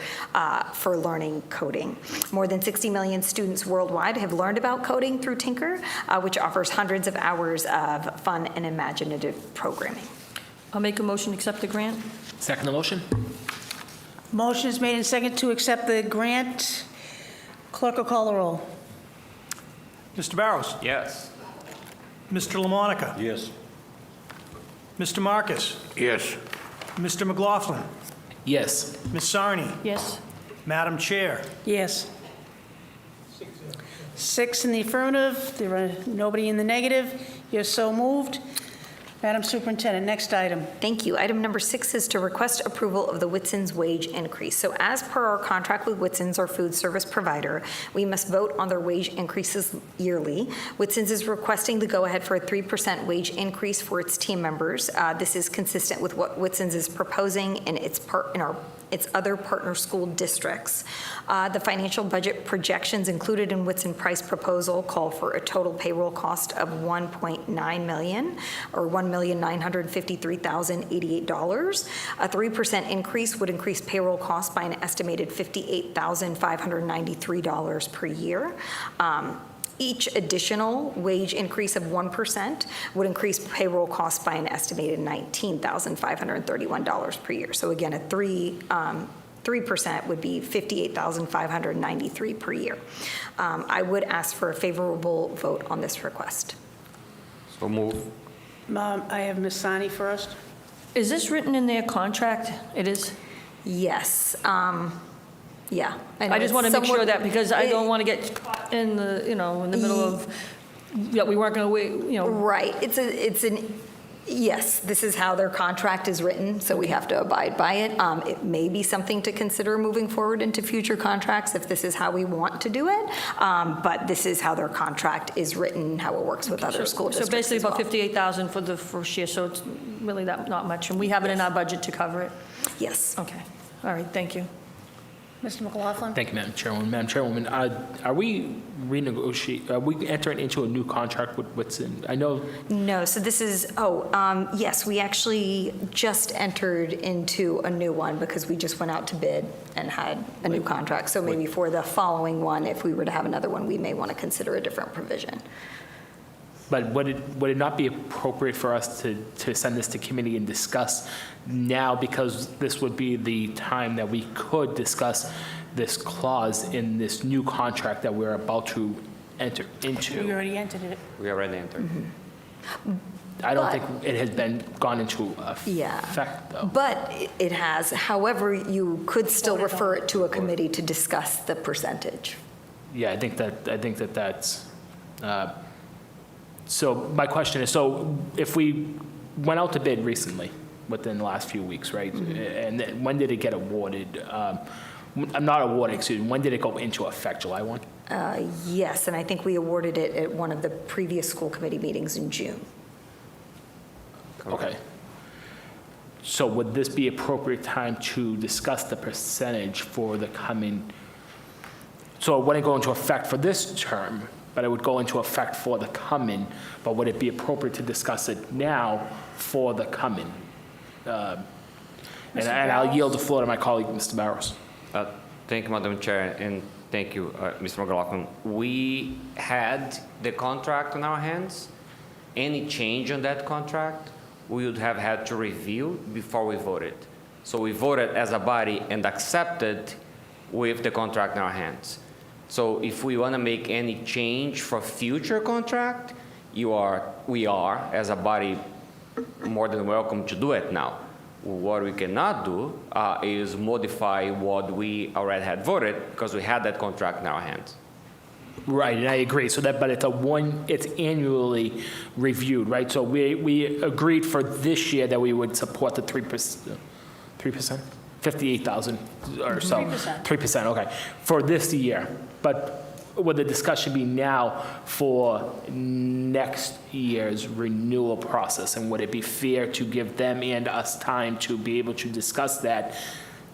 for learning coding. More than 60 million students worldwide have learned about coding through Tinker, which offers hundreds of hours of fun and imaginative programming. I'll make a motion to accept the grant. Second the motion? Motion is made and seconded to accept the grant. Clerk will call the roll. Mr. Barrows. Yes. Mr. LaMonica. Yes. Mr. Marcus. Yes. Mr. McLaughlin. Yes. Ms. Sarni. Yes. Madam Chair. Yes. 6 in the affirmative. There are nobody in the negative. You're so moved. Madam Superintendent, next item. Thank you. Item number 6 is to request approval of the Whitson's wage increase. So as per our contract with Whitson's, our food service provider, we must vote on their wage increases yearly. Whitson's is requesting the go-ahead for a 3% wage increase for its team members. This is consistent with what Whitson's is proposing in its other partner school districts. The financial budget projections included in Whitson price proposal call for a total payroll cost of $1.9 million, or $1,953,088. A 3% increase would increase payroll costs by an estimated $58,593 per year. Each additional wage increase of 1% would increase payroll costs by an estimated $19,531 per year. So again, a 3% would be $58,593 per year. I would ask for a favorable vote on this request. So move. I have Ms. Sani first. Is this written in their contract? It is? Yes. Yeah. I just want to make sure that, because I don't want to get caught in the, in the middle of, that we weren't going to wait, Right. Yes, this is how their contract is written, so we have to abide by it. It may be something to consider moving forward into future contracts if this is how we want to do it, but this is how their contract is written, how it works with other school districts. So basically as about well. $58,000 for the first year, so it's really not much, and we have it in our budget to cover it? Yes. Okay. All right, thank you. Mr. McLaughlin? Thank you, Madam Chairwoman. Madam Chairwoman, are we entering into a new contract with Whitson? I know. No, so this is, yes, we actually just entered into a new one because we just went out to bid and had a new contract. So maybe for the following one, if we were to have another one, we may want to consider a different provision. But would it not be appropriate for us to send this to committee and discuss now, because this would be the time that we could discuss this clause in this new contract that we're about to enter into? We already entered it. We already entered. Mm-hmm. I don't think it has gone into effect, though. But it has. However, you could still refer it to a committee to discuss the percentage. Yeah, I think that's. So my question is, so if we went out to bid recently, within the last few weeks, right? Mm-hmm. And then when did it get awarded? Not awarded, excuse me. When did it go into effect? July 1? Yes, and I think we awarded it at one of the previous school committee meetings in June. Okay. So would this be appropriate time to discuss the percentage for the coming, so it wouldn't go into effect for this term, but it would go into effect for the coming, but would it be appropriate to discuss it now for the coming? And I'll yield the floor to my colleague, Mr. Barros. Thank you, Madam Chair, and thank you, Mr. McLaughlin. We had the contract on our hands. Any change on that contract, we would have had to review before we voted. So we voted as a body and accepted with the contract in our hands. So if we want to make any change for future contract, we are, as a body, more than welcome to do it now. What we cannot do is modify what we already had voted because we had that contract in our hands. Right, and I agree. So that, but it's annually reviewed, right? So we agreed for this year that we would support the 3%, 58,000 or so. 3%. 3%, okay, for this year. But would the discussion be now for next year's renewal process? And would it be fair to give them and us time to be able to discuss that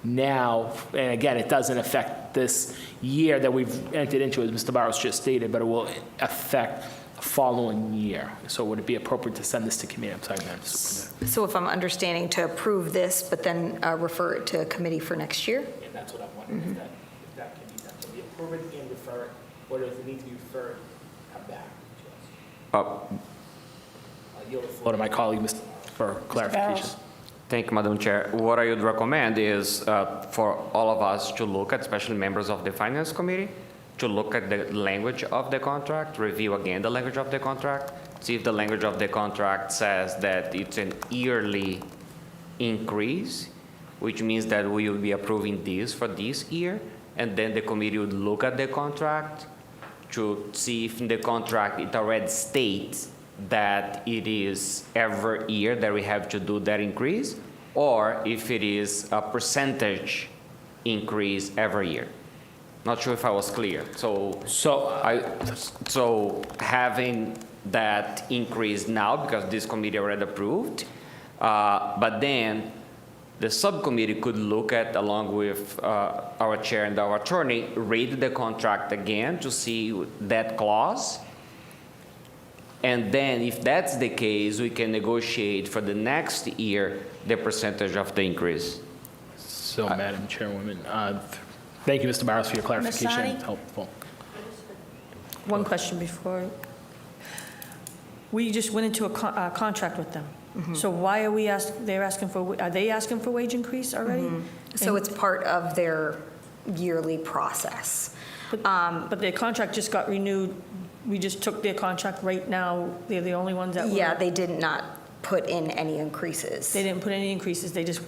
now? And again, it doesn't affect this year that we've entered into, as Mr. Barros just stated, but it will affect the following year. So would it be appropriate to send this to committee? I'm sorry, Madam Superintendent. So if I'm understanding, to approve this, but then refer it to committee for next year? And that's what I'm wondering, if that can be done. So we approve it and refer it, or does it need to be referred, come back to us? I'll yield the floor to my colleague, Mr. for clarification. Thank you, Madam Chair. What I would recommend is for all of us to look at, especially members of the Finance Committee, to look at the language of the contract, review again the language of the contract, see if the language of the contract says that it's an yearly increase, which means that we will be approving this for this year, and then the committee would look at the contract to see if in the contract it already states that it is every year that we have to do that increase, or if it is a percentage increase every year. Not sure if I was clear. So having that increase now, because this committee already approved, but then the subcommittee could look at, along with our chair and our attorney, read the contract again to see that clause. And then if that's the case, we can negotiate for the next year the percentage of the increase. So, Madam Chairwoman, thank you, Mr. Barros, for your clarification. Masani? It's helpful. One question before. We just went into a contract with them. So why are we are they asking for wage increase already? So it's part of their yearly process. But their contract just got renewed. We just took their contract right now. They're the only ones that Yeah, they did not put in any increases. They didn't put any increases. They just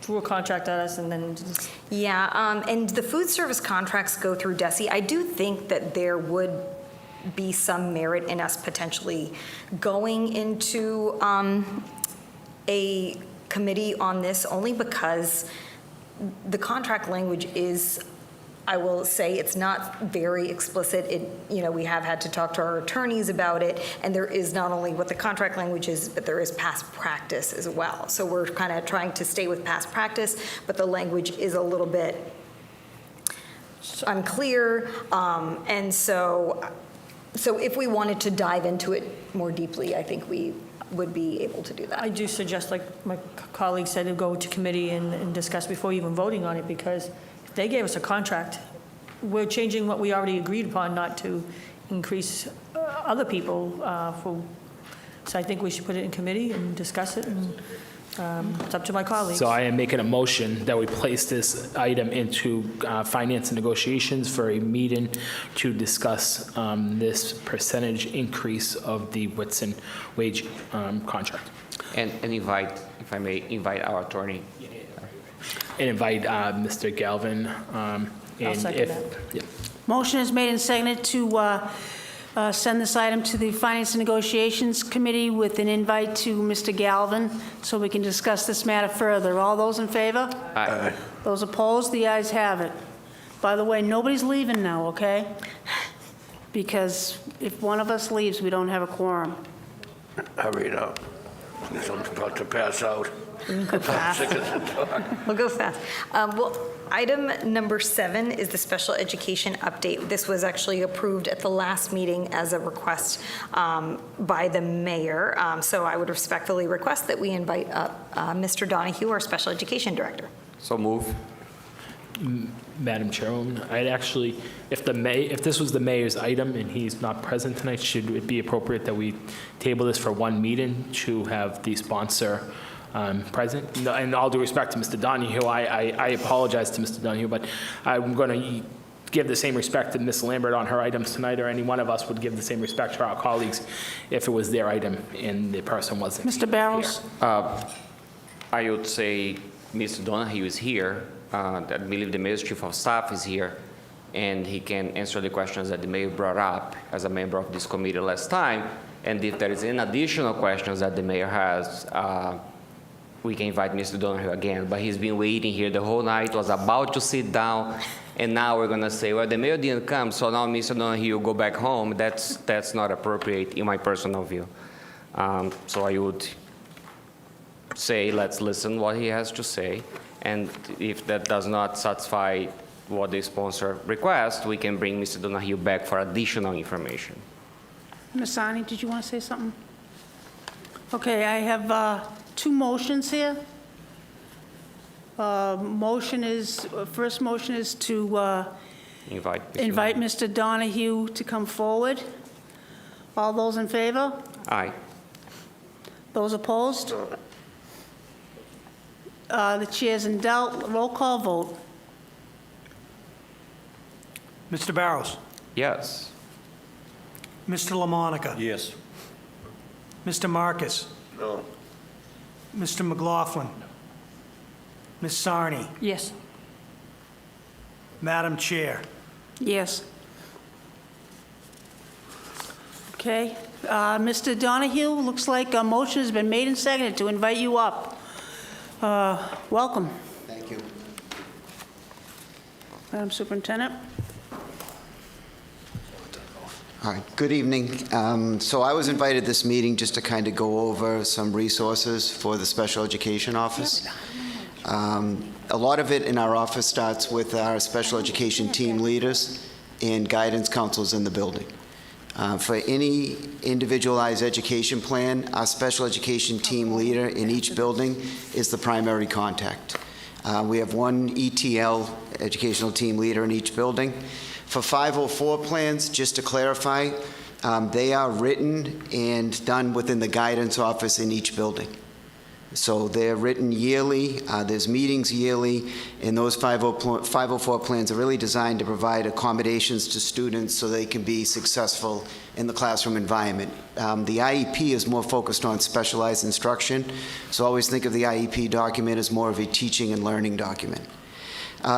threw a contract at us and then just... Yeah, and the food service contracts go through DESI. I do think that there would be some merit in us potentially going into a committee on this, only because the contract language is, I will say, it's not very explicit. We have had to talk to our attorneys about it, and there is not only what the contract language is, but there is past practice as well. So we're kind of trying to stay with past practice, but the language is a little bit unclear, and so if we wanted to dive into it more deeply, I think we would be able to do that. I do suggest, like my colleague said, to go to committee and discuss before even voting on it, because if they gave us a contract, we're changing what we already agreed upon, not to increase other people so I think we should put it in committee and discuss it, and it's up to my colleagues. So I am making a motion that we place this item into finance and negotiations for a meeting to discuss this percentage increase of the Whitson wage contract. And invite, if I may, invite our attorney. And invite Mr. Galvin. I'll second that. Yeah. Motion is made and seconded to send this item to the Finance and Negotiations Committee with an invite to Mr. Galvin so we can discuss this matter further. All those in favor? Aye. Those opposed? The ayes have it. By the way, nobody's leaving now, okay? Because if one of us leaves, we don't have a quorum. Hurry it up. Someone's about to pass out. We can go fast. We'll go fast. Well, item number 7 is the special education update. This was actually approved at the last meeting as a request by the mayor. So I would respectfully request that we invite up Mr. Donahue, our special education director. So move. Madam Chairwoman, I'd actually, if this was the mayor's item and he's not present tonight, should it be appropriate that we table this for one meeting to have the sponsor present? No, and all due respect to Mr. Donahue, I apologize to Mr. Donahue, but I'm going to give the same respect to Ms. Lambert on her items tonight, or any one of us would give the same respect to our colleagues if it was their item and the person wasn't Mr. Barrows? I would say Mr. Donahue is here. I believe the mayor's chief of staff is here, and he can answer the questions that the mayor brought up as a member of this committee last time. And if there is any additional questions that the mayor has, we can invite Mr. Donahue again. But he's been waiting here the whole night, was about to sit down, and now we're going to say, well, the mayor didn't come, so now Mr. Donahue will go back home. That's not appropriate in my personal view. So I would say, let's listen what he has to say. And if that does not satisfy what the sponsor requests, we can bring Mr. Donahue back for additional information. Ms. Sani, did you want to say something? Okay, I have 2 motions here. First motion is to invite Mr. Donahue to come forward. All those in favor? Aye. Those opposed? The chair's in doubt. Roll call vote. Mr. Barrows. Yes. Mr. LaMonica. Yes. Mr. Marcus. No. Mr. McLaughlin. Ms. Sarni. Yes. Madam Chair. Yes. Okay. Mr. Donahue, looks like a motion has been made and seconded to invite you up. Welcome. Thank you. Madam Superintendent. Hi, good evening. So I was invited to this meeting just to kind of go over some resources for the special education office. A lot of it in our office starts with our special education team leaders and guidance counselors in the building. For any individualized education plan, our special education team leader in each building is the primary contact. We have one ETL, educational team leader, in each building. For 504 plans, just to clarify, they are written and done within the guidance office in each building. So they're written yearly, there's meetings yearly, and those 504 plans are really designed to provide accommodations to students so they can be successful in the classroom environment. The IEP is more focused on specialized instruction, so always think of the IEP document as more of a teaching and learning document.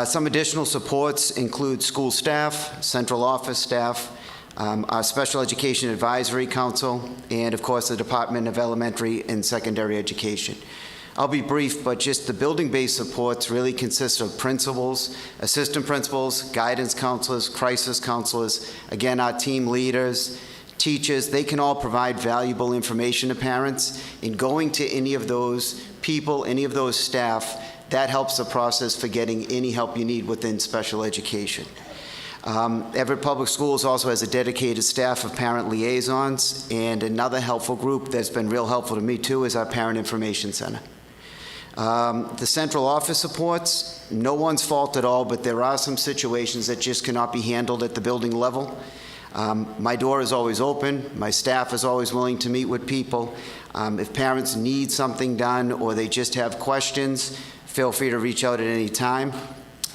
Some additional supports include school staff, central office staff, our Special Education Advisory Council, and of course the Department of Elementary and Secondary Education. I'll be brief, but just the building-based supports really consist of principals, assistant principals, guidance counselors, crisis counselors, again, our team leaders, teachers. They can all provide valuable information to parents. In going to any of those people, any of those staff, that helps the process for getting any help you need within special education. Everett Public Schools also has a dedicated staff of parent liaisons, and another helpful group that's been real helpful to me too is our Parent Information Center. The central office supports, no one's fault at all, but there are some situations that just cannot be handled at the building level. My door is always open. My staff is always willing to meet with people. If parents need something done or they just have questions, feel free to reach out at any time.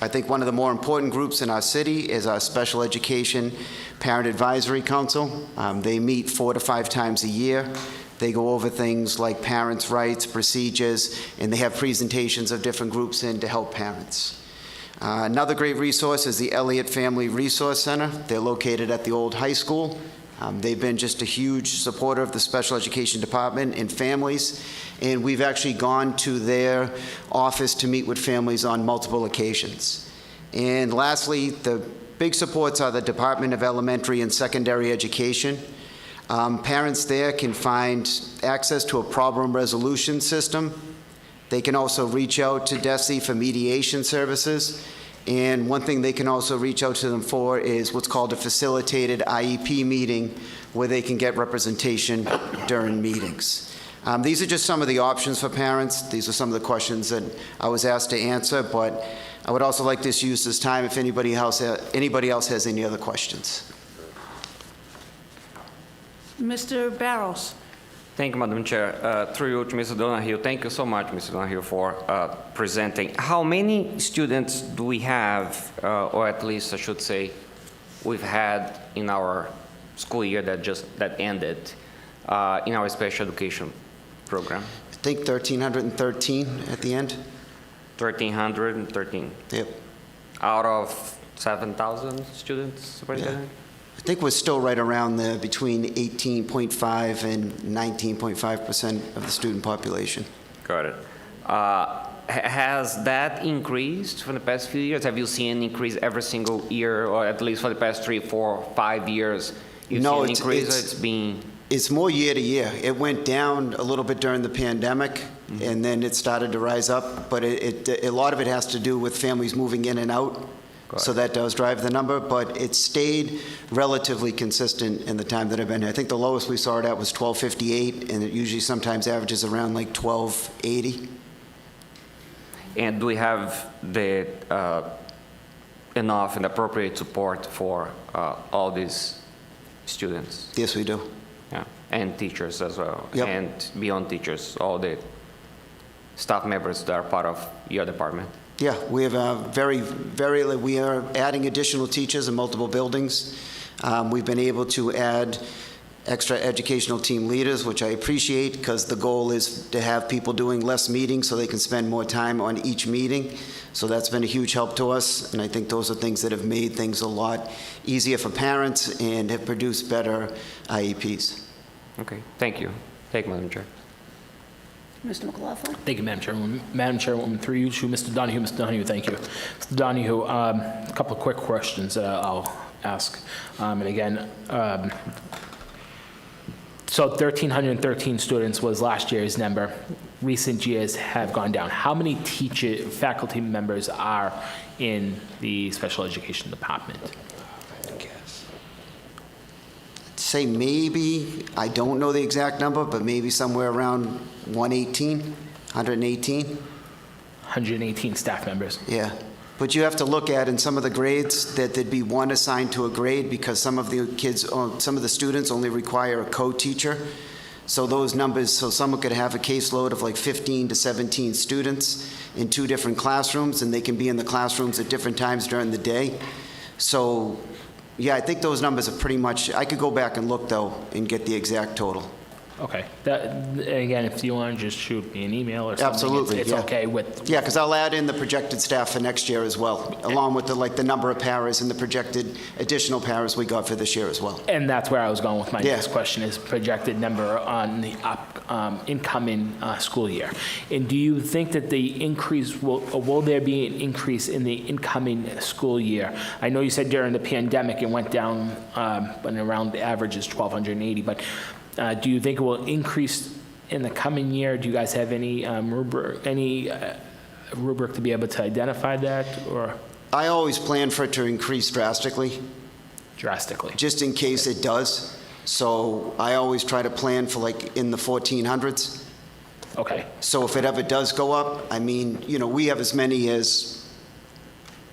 I think one of the more important groups in our city is our Special Education Parent Advisory Council. They meet 4 to 5 times a year. They go over things like parents' rights, procedures, and they have presentations of different groups in to help parents. Another great resource is the Elliott Family Resource Center. They're located at the old high school. They've been just a huge supporter of the special education department and families, and we've actually gone to their office to meet with families on multiple occasions. And lastly, the big supports are the Department of Elementary and Secondary Education. Parents there can find access to a problem resolution system They can also reach out to DESE for mediation services. And one thing they can also reach out to them for is what's called a facilitated IEP meeting, where they can get representation during meetings. These are just some of the options for parents. These are some of the questions that I was asked to answer, but I would also like to use this time if anybody else has any other questions. Mr. Barrows. Thank you, Madam Chair. Through you to Mr. Donahue. Thank you so much, Mr. Donahue, for presenting. How many students do we have, or at least I should say, we've had in our school year that ended in our special education program? I think 1,313 at the end. 1,313. Yep. Out of 7,000 students, Superintendent? I think we're still right around there, between 18.5 and 19.5% of the student population. Got it. Has that increased for the past few years? Have you seen an increase every single year, or at least for the past 3, 4, 5 years? You've seen an increase, or it's been... It's more year to year. It went down a little bit during the pandemic, and then it started to rise up, but a lot of it has to do with families moving in and out. So that does drive the number, but it stayed relatively consistent in the time that I've been here. I think the lowest we saw it at was 1258, and it usually sometimes averages around like 1280. And do we have the enough and appropriate support for all these students? Yes, we do. Yeah, and teachers as well. Yep. And beyond teachers, all the staff members that are part of your department. Yeah, we have we are adding additional teachers in multiple buildings. We've been able to add extra educational team leaders, which I appreciate, because the goal is to have people doing less meetings so they can spend more time on each meeting. So that's been a huge help to us, and I think those are things that have made things a lot easier for parents and have produced better IEPs. Okay, thank you. Thank you, Madam Chair. Mr. McLaughlin. Thank you, Madam Chairwoman. Madam Chairwoman, through you to Mr. Donahue. Mr. Donahue, thank you. Mr. Donahue, a couple of quick questions that I'll ask. And again, so 1,313 students was last year's number. Recent years have gone down. How many faculty members are in the special education department? Say maybe, I don't know the exact number, but maybe somewhere around 118, 118. 118 staff members. Yeah. But you have to look at in some of the grades that there'd be one assigned to a grade, because some of the students only require a co-teacher. So those numbers, so someone could have a caseload of like 15 to 17 students in 2 different classrooms, and they can be in the classrooms at different times during the day. So yeah, I think those numbers are pretty much, I could go back and look though and get the exact total. Okay. Again, if you want to just shoot me an email or something, Absolutely, it's yeah. okay with... Yeah, because I'll add in the projected staff for next year as well, along with the number of paras and the projected additional paras we got for this year as well. And that's where I was going with my next question, is projected number on the incoming school year. And do you think that the increase, will there be an increase in the incoming school year? I know you said during the pandemic it went down, and around the average is 1,280, but do you think it will increase in the coming year? Do you guys have any rubric to be able to identify that, or? I always plan for it to increase drastically. Drastically. Just in case it does. So I always try to plan for like in the 1,400s. Okay. So if it ever does go up, I mean, you know, we have as many as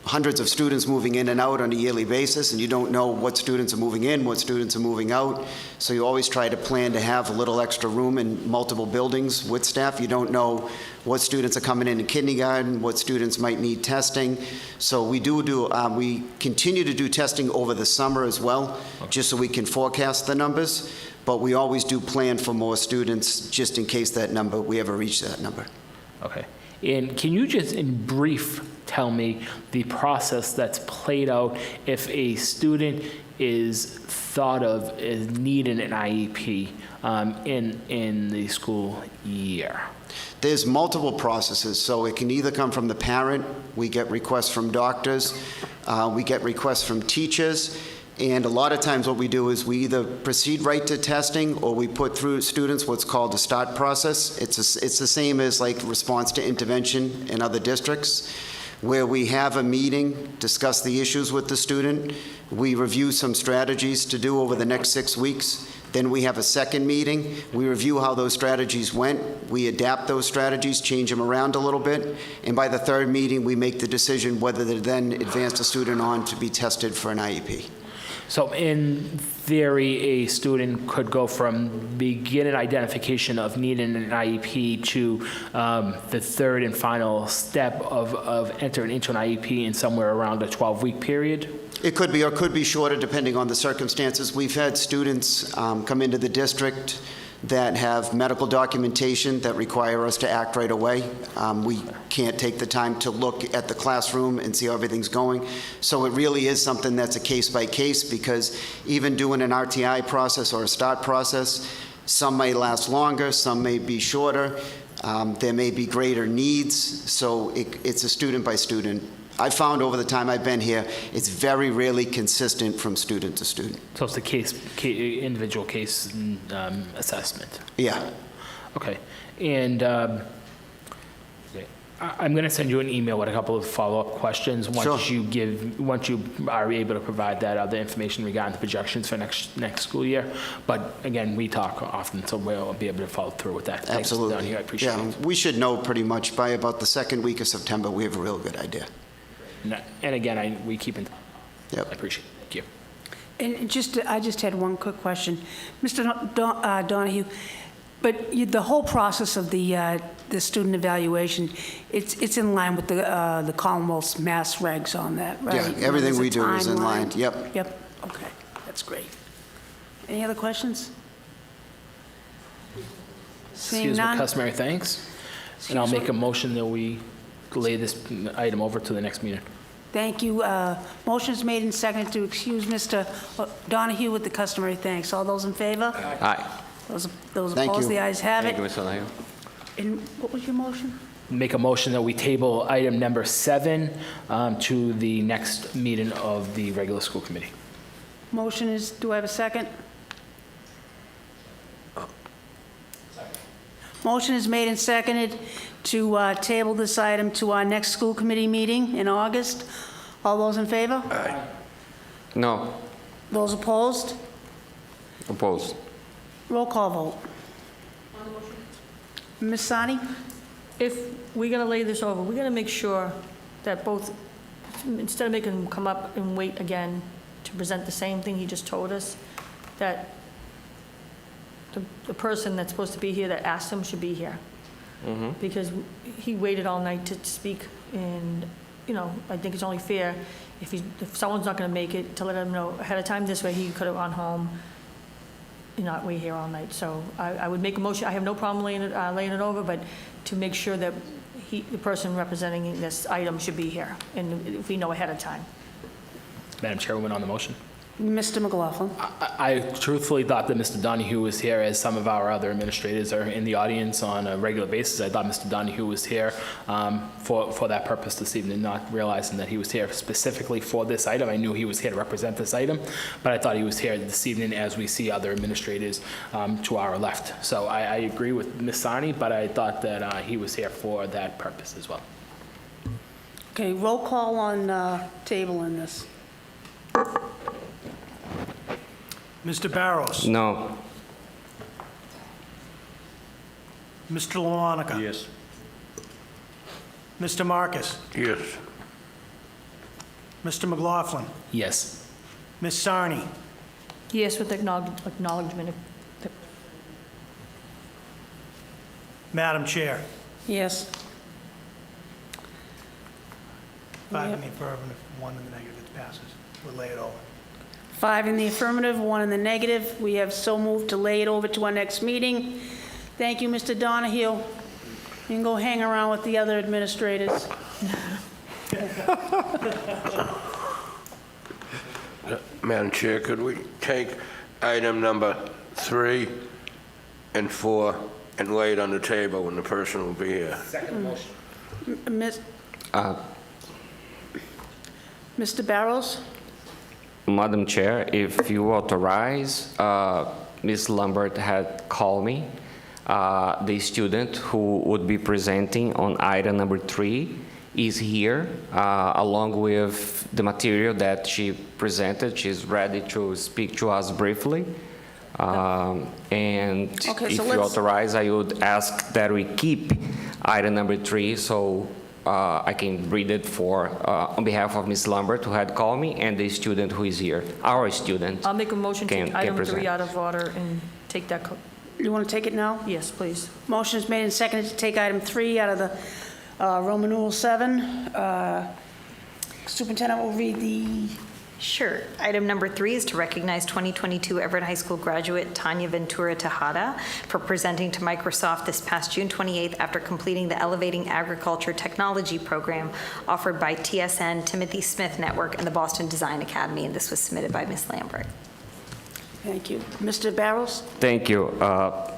hundreds of students moving in and out on a yearly basis, and you don't know what students are moving in, what students are moving out. So you always try to plan to have a little extra room in multiple buildings with staff. You don't know what students are coming in kindergarten, what students might need testing. So we we continue to do testing over the summer as well, just so we can forecast the numbers. But we always do plan for more students just in case we ever reach that number. Okay. And can you just in brief tell me the process that's played out if a student is thought of as needing an IEP in the school year? There's multiple processes, so it can either come from the parent, we get requests from doctors, we get requests from teachers, And a lot of times what we do is we either proceed right to testing or we put through students what's called a start process. It's the same as like response to intervention in other districts, where we have a meeting, discuss the issues with the student, we review some strategies to do over the next 6 weeks, then we have a second meeting, we review how those strategies went, we adapt those strategies, change them around a little bit, and by the third meeting, we make the decision whether to then advance the student on to be tested for an IEP. So in theory, a student could go from beginning identification of needing an IEP to the third and final step of entering into an IEP in somewhere around a 12-week period? It could be, or could be shorter, depending on the circumstances. We've had students come into the district that have medical documentation that require us to act right away. We can't take the time to look at the classroom and see how everything's going. So it really is something that's a case by case, because even doing an RTI process or a START process, some may last longer, some may be shorter, there may be greater needs, so it's a student by student. I've found over the time I've been here, it's very rarely consistent from student to student. So it's a individual case assessment? Yeah. Okay. And I'm going to send you an email with a couple of follow-up questions once you are able to provide that other information regarding the projections for next school year. But again, we talk often, so we'll be able to follow through with that. Absolutely. Thanks, Donnie. I appreciate it. We should know pretty much by about the second week of September. We have a real good idea. And again, we keep in touch. Yep. I appreciate it. Thank you. And I just had one quick question. Mr. Donahue, but the whole process of the student evaluation, it's in line with the Commonwealth's mass regs on that, right? Yeah, everything we do is in line. Timeline? Yep. Yep, okay, that's great. Any other questions? Seeing Excuse me, none? customary thanks. And I'll make a motion that we lay this item over to the next meeting. Thank you. Motion is made and seconded to excuse Mr. Donahue with the customary thanks. All those in favor? Aye. Those Thank opposed, you. the ayes have it. Thank you, Mr. Donahue. And what was your motion? Make a motion that we table item number 7 to the next meeting of the regular school committee. Motion is, do I have a second? Motion is made and seconded to table this item to our next school committee meeting in August. All those in favor? Aye. No. Those opposed? Opposed. Roll call vote. Ms. Sani? If we're going to lay this over, we're going to make sure that both, instead of making him come up and wait again to present the same thing he just told us, that the person that's supposed to be here that asked him should be here. Because he waited all night to speak, and, I think it's only fair if someone's not going to make it, to let him know ahead of time. This way he could have gone home and not wait here all night. So I would make a motion. I have no problem laying it over, but to make sure that the person representing this item should be here, and if we know ahead of time. Madam Chairwoman, on the motion. Mr. McLaughlin? I truthfully thought that Mr. Donahue was here, as some of our other administrators are in the audience on a regular basis. I thought Mr. Donahue was here for that purpose this evening, not realizing that he was here specifically for this item. I knew he was here to represent this item, but I thought he was here this evening as we see other administrators to our left. So I agree with Ms. Sani, but I thought that he was here for that purpose as well. Okay, roll call on tabling this. Mr. Barrows? No. Mr. LaMonica? Yes. Mr. Marcus? Yes. Mr. McLaughlin? Yes. Ms. Sarni? Yes, with acknowledgement. Madam Chair? Yes. 5 in the affirmative, 1 in the negative, it passes. We'll lay it over. 5 in the affirmative, 1 in the negative. We have so moved to lay it over to our next meeting. Thank you, Mr. Donahue. You can go hang around with the other administrators. Madam Chair, could we take item number 3 and 4 and lay it on the table when the person will be here? Second motion. Mr. Barrows? Madam Chair, if you authorize, Ms. Lambert had called me. The student who would be presenting on item number 3 is here, along with the material that she presented. She's ready to speak to us briefly. And Okay, if so you let's- authorize, I would ask that we keep item number 3, so I can read it for, on behalf of Ms. Lambert, who had called me, and the student who is here, our student. I'll make a motion to Can- take can item 3 present. out of order and take that. You want to take it now? Yes, please. Motion is made and seconded to take item 3 out of the Roman numeral 7. Superintendent will read the... Sure. Item number 3 is to recognize 2022 Everett High School graduate Tanya Ventura Tejada for presenting to Microsoft this past June 28th after completing the Elevating Agriculture Technology program offered by TSN Timothy Smith Network and the Boston Design Academy, and this was submitted by Ms. Lambert. Thank you. Mr. Barros? Thank you,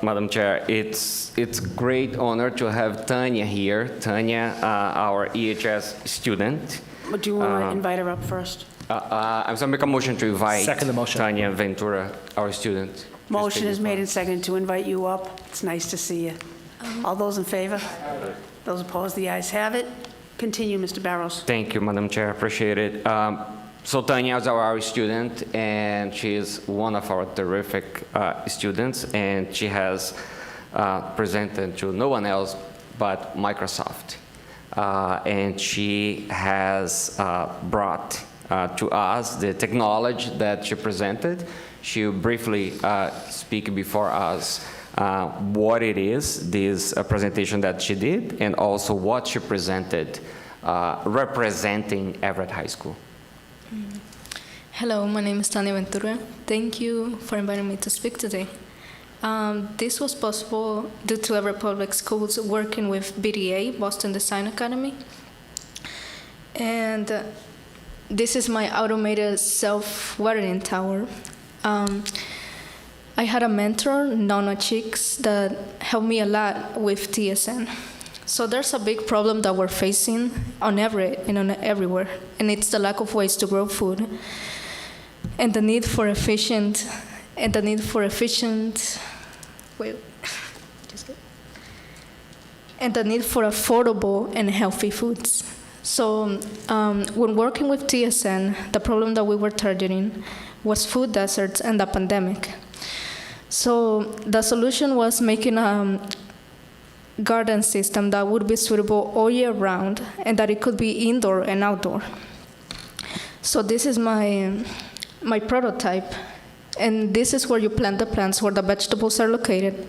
Madam Chair. It's a great honor to have Tanya here. Tanya, our EHS student. Do you want to invite her up first? I'm going to make a motion to invite Second the motion. Tanya Ventura, our student. to Motion speak is before. made and seconded to invite you up. It's nice to see you. All those in favor? Those opposed? The ayes have it. Continue, Mr. Barros. Thank you, Madam Chair. Appreciate it. So Tanya is our student, and she is one of our terrific students, and she has presented to no one else but Microsoft. And she has brought to us the technology that she presented. She'll briefly speak before us what it is, this presentation that she did, and also what she presented representing Everett High School. Hello, my name is Tania Ventura. Thank you for inviting me to speak today. This was possible due to Everett Public Schools working with BDA, Boston Design Academy. And this is my automated self-watering tower. I had a mentor, Nona Chicks, that helped me a lot with TSN. So there's a big problem that we're facing on Everett and on everywhere, and it's the lack of ways to grow food, and the need for efficient, and the need for affordable and healthy foods. So when working with TSN, the problem that we were targeting was food deserts and the pandemic. So the solution was making a garden system that would be suitable all year round and that it could be indoor and outdoor. So this is my prototype, and this is where you plant the plants, where the vegetables are located.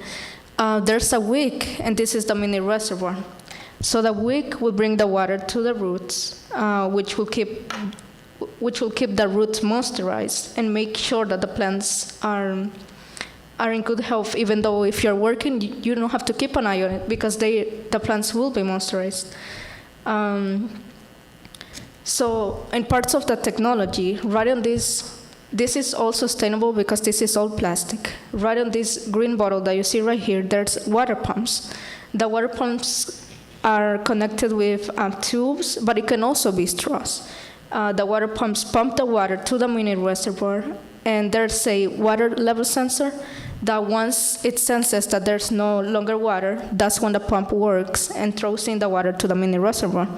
There's a wick, and this is the mini reservoir. So the wick will bring the water to the roots, which will keep the roots moisturized and make sure that the plants are in good health. Even though if you're working, you don't have to keep an eye on it because the plants will be moisturized. So in parts of the technology, right on this is all sustainable because this is all plastic. Right on this green bottle that you see right here, there's water pumps. The water pumps are connected with tubes, but it can also be straws. The water pumps pump the water to the mini reservoir, and there's a water level sensor that once it senses that there's no longer water, that's when the pump works and throws in the water to the mini reservoir.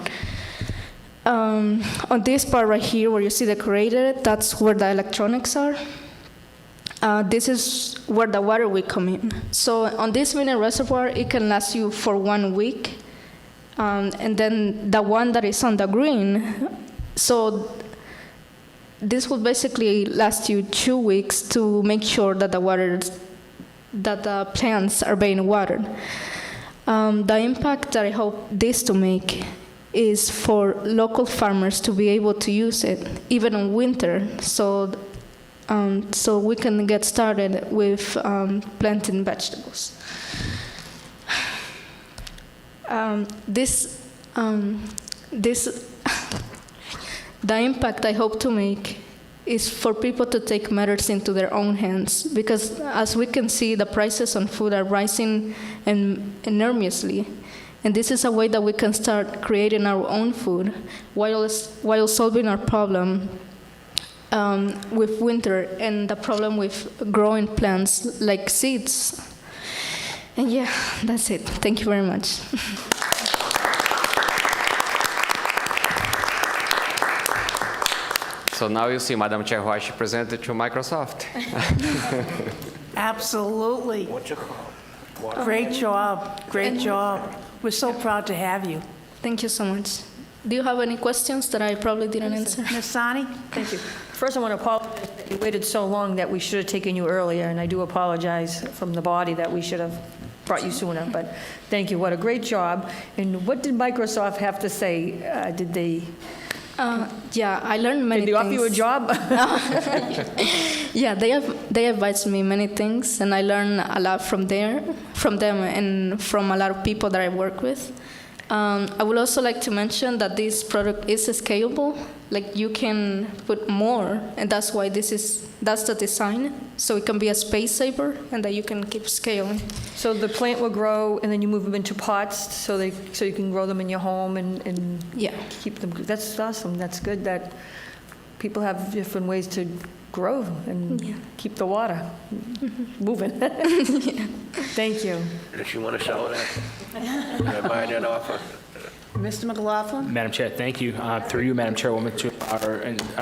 On this part right here where you see decorated, that's where the electronics are. This is where the water will come in. So on this mini reservoir, it can last you for 1 week. And then the one that is on the green, so this will basically last you 2 weeks to make sure that the plants are being watered. The impact that I hope this to make is for local farmers to be able to use it, even in winter, so we can get started with planting vegetables. The impact I hope to make is for people to take matters into their own hands, because as we can see, the prices on food are rising enormously. And this is a way that we can start creating our own food while solving our problem with winter and the problem with growing plants like seeds. And yeah, that's it. Thank you very much. So now you see, Madam Chair, why she presented to Microsoft. Absolutely. What's it called? Great job, great job. We're so proud to have you. Thank you so much. Do you have any questions that I probably didn't answer? Ms. Sani? Thank you. First, I want to apologize that you waited so long that we should have taken you earlier, and I do apologize from the body that we should have brought you sooner, but thank you. What a great job. And what did Microsoft have to say? Did they... Yeah, I learned many things. Did they offer you a job? Yeah, they advised me many things, and I learned a lot from them, and from a lot of people that I work with. I would also like to mention that this product is scalable. Like, you can put more, and that's why that's the design, so it can be a space saver, and that you can keep scaling. So the plant will grow, and then you move them into pots, so you can grow them in your home and yeah, keep them. That's awesome. That's good that people have different ways to grow and keep the water moving. Thank you. Does she want to sell that? Can I buy that offer? Mr. McLaughlin? Madam Chair, thank you. Through you, Madam Chairwoman, to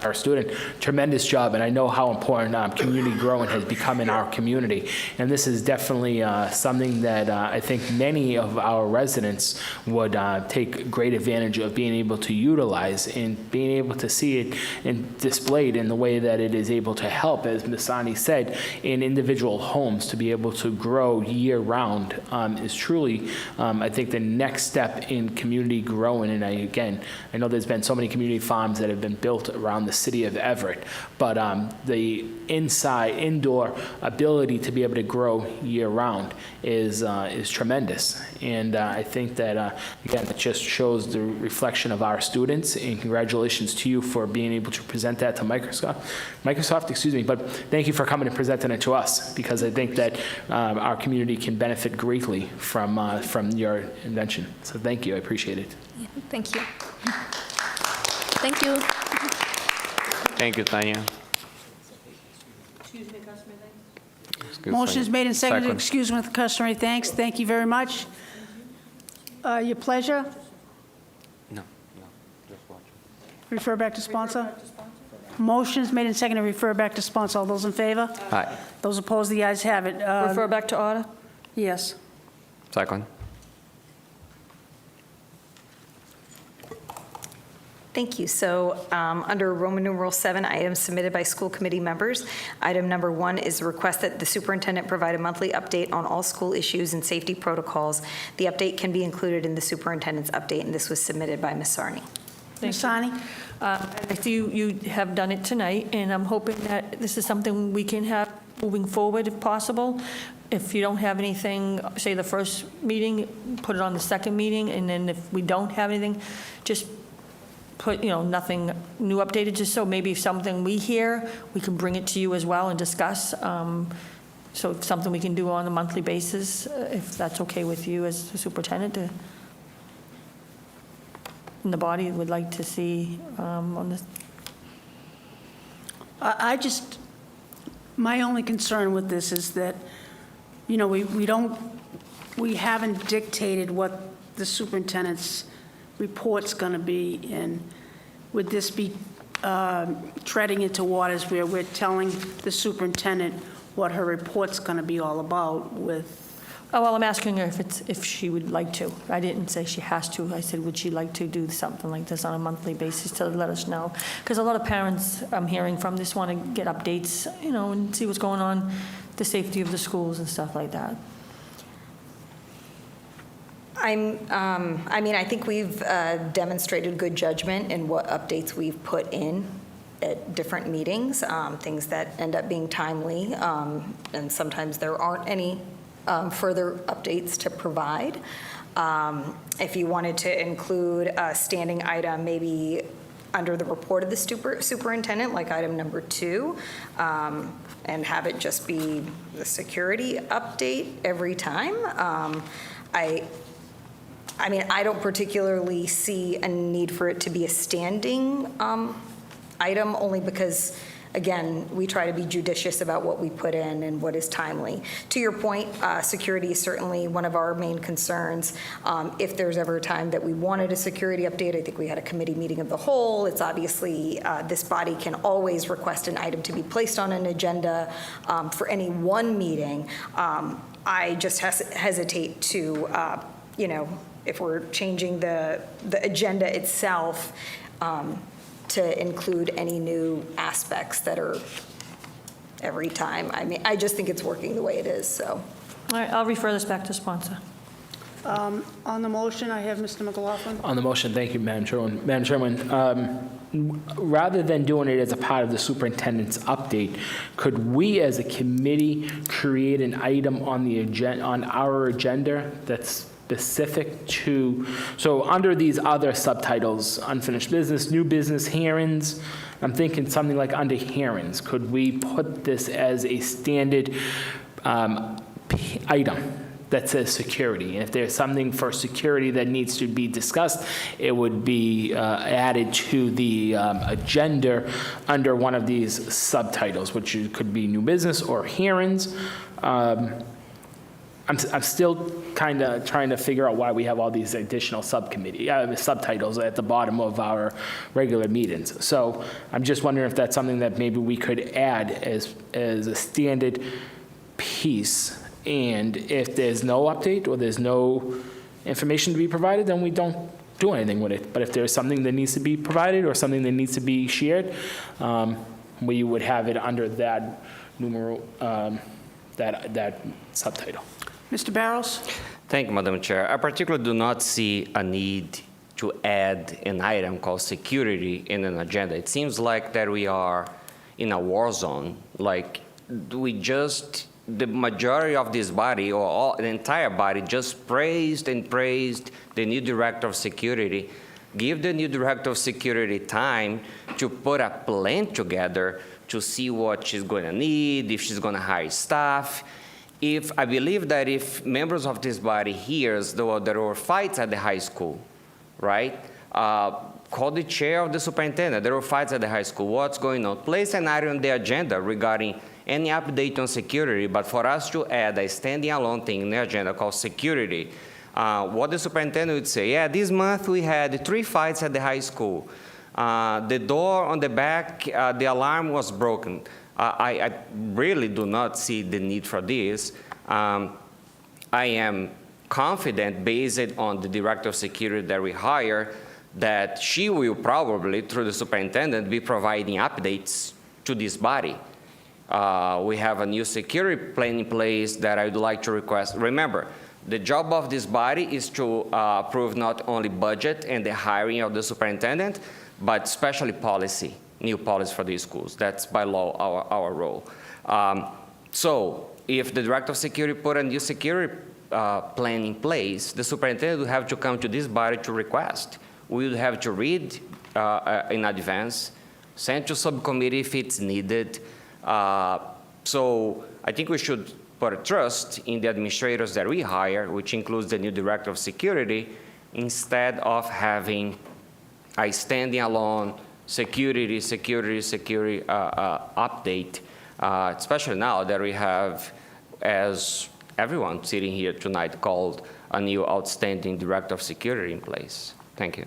our student. Tremendous job, and I know how important community growing has become in our community. And this is definitely something that I think many of our residents would take great advantage of being able to utilize and being able to see it and displayed in the way that it is able to help, as Ms. Sani said, in individual homes to be able to grow year-round is truly, I think, the next step in community growing. And I know there's been so many community farms that have been built around the city of Everett, but the indoor ability to be able to grow year-round is tremendous. And I think that, again, it just shows the reflection of our students, and congratulations to you for being able to present that to Microsoft, but thank you for coming and presenting it to us, because I think that our community can benefit greatly from your invention. So thank you, I appreciate it. Yeah, thank you. Thank you. Thank you, Tanya. Motion is made and seconded. Excuse me with customary thanks. Thank you very much. Your pleasure? No, just watch. Refer back to sponsor? Motion is made and seconded. Refer back to sponsor. All those in favor? Aye. Those opposed, the ayes have it. Refer back to order? Yes. Second. Thank you. So under Roman numeral 7, items submitted by school committee members, item number 1 is a request that the superintendent provide a monthly update on all school issues and safety protocols. The update can be included in the superintendent's update, and this was submitted by Ms. Sarni. Ms. Sani? I see you have done it tonight, and I'm hoping that this is something we can have moving forward if possible. If you don't have anything, say the first meeting, put it on the second meeting, and then if we don't have anything, just put, nothing new updated, just so maybe if something we hear, we can bring it to you as well and discuss. So it's something we can do on a monthly basis, if that's okay with you as the superintendent. And the body would like to see on this. My only concern with this is that, we haven't dictated what the superintendent's report's going to be, and would this be treading into waters where we're telling the superintendent what her report's going to be all about with... Oh, well, I'm asking her if she would like to. I didn't say she has to. I said, would she like to do something like this on a monthly basis to let us know? Because a lot of parents I'm hearing from just want to get updates, and see what's going on, the safety of the schools and stuff like that. I think we've demonstrated good judgment in what updates we've put in at different meetings, things that end up being timely, and sometimes there aren't any further updates to provide. If you wanted to include a standing item, maybe under the report of the superintendent, like item number 2, and have it just be the security update every time. I don't particularly see a need for it to be a standing item, only because again, we try to be judicious about what we put in and what is timely. To your point, security is certainly one of our main concerns. If there's ever a time that we wanted a security update, I think we had a committee meeting of the whole. It's obviously, this body can always request an item to be placed on an agenda for any one meeting. I just hesitate to, if we're changing the agenda itself, to include any new aspects that are every time. I mean, I just think it's working the way it is, so. All right, I'll refer this back to sponsor. On the motion, I have Mr. McLaughlin. On the motion, thank you, Madam Chairman. Madam Chairman, rather than doing it as a part of the superintendent's update, could we as a committee create an item on the agenda, on our agenda that's specific to, so under these other subtitles, unfinished business, new business, hearings, I'm thinking something like under hearings, could we put this as a standard item that says security? And if there's something for security that needs to be discussed, it would be added to the agenda under one of these subtitles, which could be new business or hearings. I'm still kind of trying to figure out why we have all these additional subtitles at the bottom of our regular meetings. So I'm just wondering if that's something that maybe we could add as a standard piece. And if there's no update or there's no information to be provided, then we don't do anything with it. But if there's something that needs to be provided or something that needs to be shared, we would have it under that numeral, that subtitle. Mr. Barrows? Thank you, Madam Chair. I particularly do not see a need to add an item called security in an agenda. It seems like that we are in a war zone. Like the majority of this body, or the entire body, just praised and praised the new director of security. Give the new director of security time to put a plan together to see what she's going to need, if she's going to hire staff. I believe that if members of this body hears there were fights at the high school, right? Call the chair of the superintendent. There were fights at the high school. What's going on? Place an item on the agenda regarding any update on security, but for us to add a standing alone thing in the agenda called security, what the superintendent would say, yeah, this month we had 3 fights at the high school. The door on the back, the alarm was broken. I really do not see the need for this. I am confident, based on the director of security that we hire, that she will probably, through the superintendent, be providing updates to this body. We have a new security plan in place that I would like to request. Remember, the job of this body is to approve not only budget and the hiring of the superintendent, but especially policy, new policy for these schools. That's by law our role. So if the director of security put a new security plan in place, the superintendent would have to come to this body to request. We would have to read in advance, send to subcommittee if it's needed. So I think we should put a trust in the administrators that we hire, which includes the new director of security, instead of having a standing alone security update, especially now that we have, as everyone sitting here tonight, called a new outstanding director of security in place. Thank you.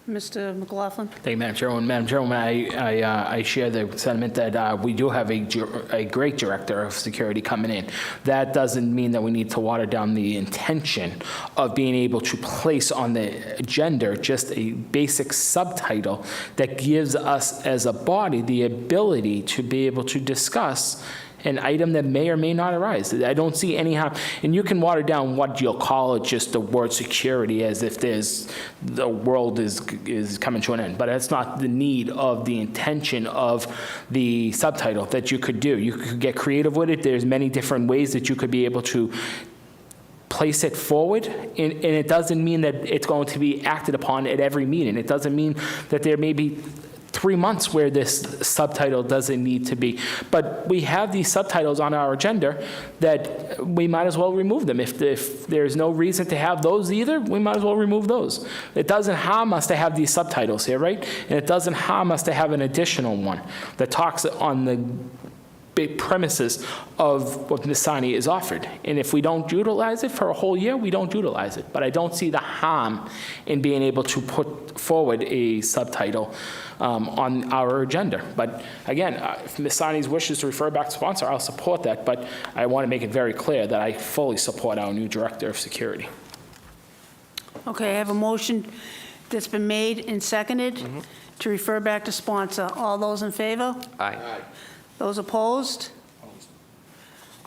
Mr. McLaughlin? Thank you, Madam Chairwoman. Madam Chairwoman, I share the sentiment that we do have a great director of security coming in. That doesn't mean that we need to water down the intention of being able to place on the agenda just a basic subtitle that gives us as a body the ability to be able to discuss an item that may or may not arise. I don't see any harm. And you can water down what you'll call it, just the word security, as if the world is coming to an end. But that's not the need of the intention of the subtitle that you could do. You could get creative with it. There's many different ways that you could be able to place it forward, and it doesn't mean that it's going to be acted upon at every meeting. It doesn't mean that there may be 3 months where this subtitle doesn't need to be. But we have these subtitles on our agenda that we might as well remove them. If there's no reason to have those either, we might as well remove those. It doesn't harm us to have these subtitles here, right? And it doesn't harm us to have an additional one that talks on the big premises of what Ms. Sani is offered. And if we don't utilize it for a whole year, we don't utilize it. But I don't see the harm in being able to put forward a subtitle on our agenda. But again, if Ms. Sani's wishes to refer back to sponsor, I'll support that. But I want to make it very clear that I fully support our new Director of Security. Okay, I have a motion that's been made and seconded to refer back to sponsor. All those in favor? Aye. Those opposed?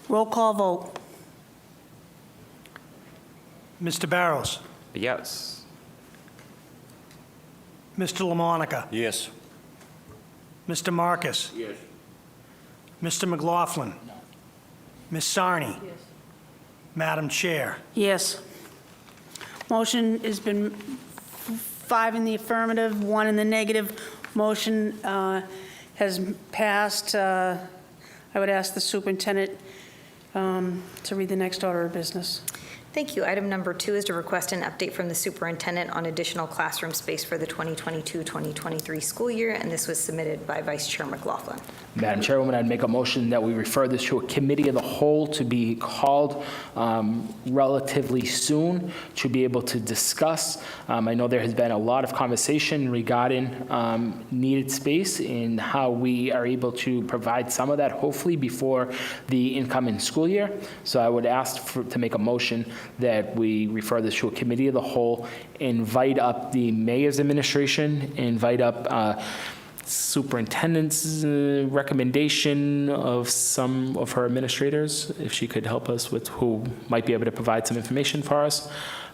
Roll call vote. Mr. Barrows. Yes. Mr. LaMonica. Yes. Mr. Marcus. Yes. Mr. McLaughlin. No. Ms. Sarni. Yes. Madam Chair. Yes. Motion has been 5 in the affirmative, 1 in the negative. Motion has passed. I would ask the superintendent to read the next order of business. Thank you. Item number 2 is to request an update from the superintendent on additional classroom space for the 2022-2023 school year, and this was submitted by Vice Chair McLaughlin. Madam Chairwoman, I'd make a motion that we refer this to a committee of the whole to be called relatively soon to be able to discuss. I know there has been a lot of conversation regarding needed space and how we are able to provide some of that hopefully before the incoming school year. So I would ask to make a motion that we refer this to a committee of the whole, invite up the mayor's administration, invite up superintendent's recommendation of some of her administrators, if she could help us with who might be able to provide some information for us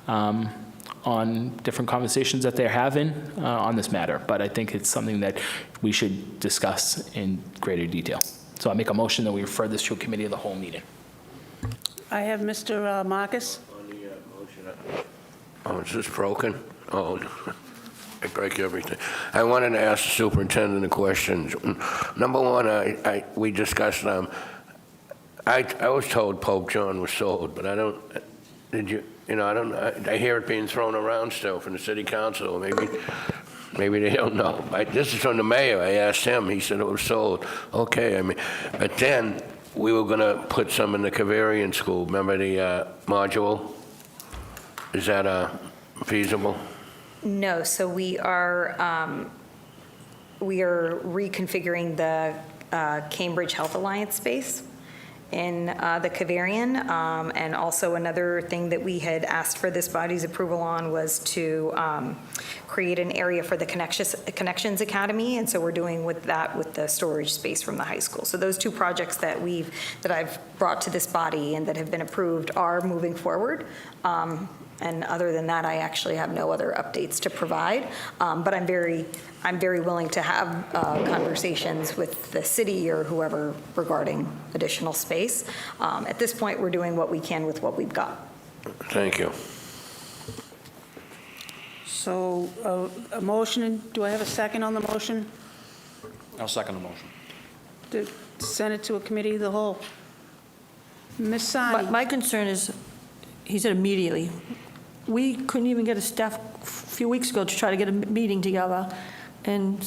on different conversations that they're having on this matter. But I think it's something that we should discuss in greater detail. So I make a motion that we refer this to a committee of the whole meeting. I have Mr. Marcus. On the motion. Oh, is this broken? Oh, I break everything. I wanted to ask the superintendent a question. Number one, we discussed, I was told Pope John was sold, but I don't, did you, I don't, I hear it being thrown around still from the city council. Maybe they don't know. This is from the mayor. I asked him. He said it was sold. Okay, but then we were going to put some in the Cavarian school. Remember the module? Is that feasible? No, so we are reconfiguring the Cambridge Health Alliance space in the Cavarian, and also another thing that we had asked for this body's approval on was to create an area for the Connections Academy, and so we're doing with that with the storage space from the high school. So those 2 projects that I've brought to this body and that have been approved are moving forward. And other than that, I actually have no other updates to provide. But I'm very willing to have conversations with the city or whoever regarding additional space. At this point, we're doing what we can with what we've got. Thank you. So a motion, do I have a second on the motion? I'll second the motion. To send it to a committee of the whole. Ms. Sani. My concern is, he said immediately. We couldn't even get a staff a few weeks ago to try to get a meeting together. And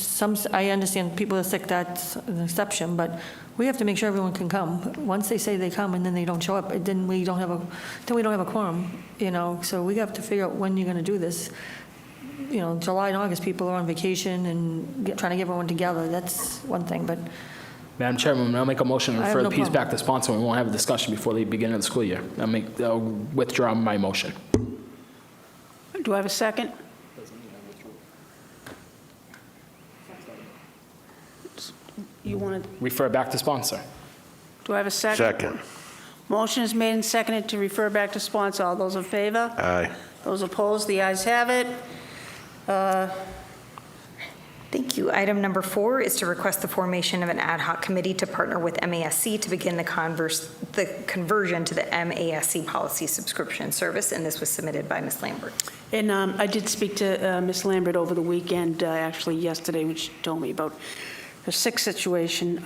I understand people are sick, that's an exception, but we have to make sure everyone can come. Once they say they come and then they don't show up, then we don't have a quorum, So we have to figure out when you're going to do this. July and August, people are on vacation and trying to get everyone together. That's one thing, but. Madam Chairman, I'll make a motion to refer the piece problem. back to sponsor. We won't have a discussion before the beginning of the school year. I'll withdraw my motion. Do I have a second? You want to? Refer back to sponsor. Do I have a second? Second. Motion is made and seconded to refer back to sponsor. All those in favor? Aye. Those opposed? The ayes have it. Thank Thank you. Item number 4 is to request the formation of an ad hoc committee to partner with MASC to begin the conversion to the MASC policy subscription service, and this was submitted by Ms. Lambert. And I did speak to Ms. Lambert over the weekend, actually yesterday, when she told me about her sick situation.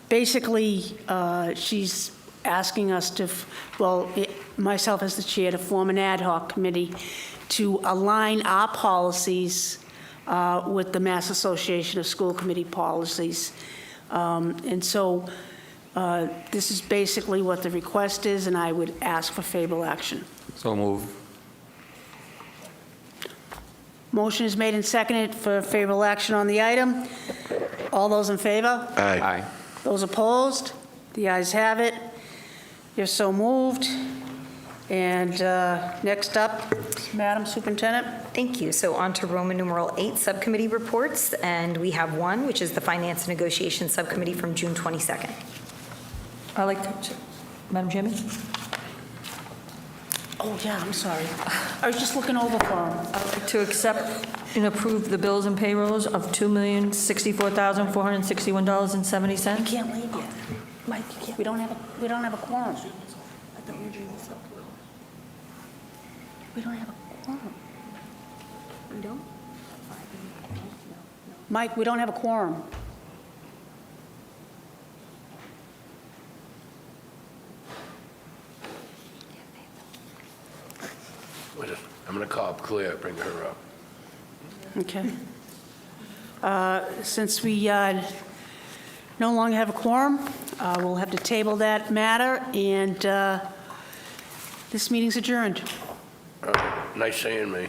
Basically, she's asking us to, myself as the chair, to form an ad hoc committee to align our policies with the Mass Association of School Committee policies. This is basically what the request is, and I would ask for favorable action. So move. Motion is made and seconded for favorable action on the item. All those in favor? Aye. Aye. Those opposed? The ayes have it. You're so moved. And next up, Madam Superintendent. Thank you. So on to Roman numeral 8 subcommittee reports, and we have one, which is the Finance and Negotiations Subcommittee from June 22nd. I'd like to, Madam Chairman? Oh, yeah, I'm sorry. I was just looking over for him. I'd like to accept and approve the bills and payrolls of $2,064,461.70. Can't leave yet. Mike, you can't. We don't have a quorum. We don't have a quorum. We don't? Mike, we don't have a quorum. I'm going to call up Claire, bring her up. Okay. Since we no longer have a quorum, we'll have to table that matter, and this meeting's adjourned. Nice seeing me.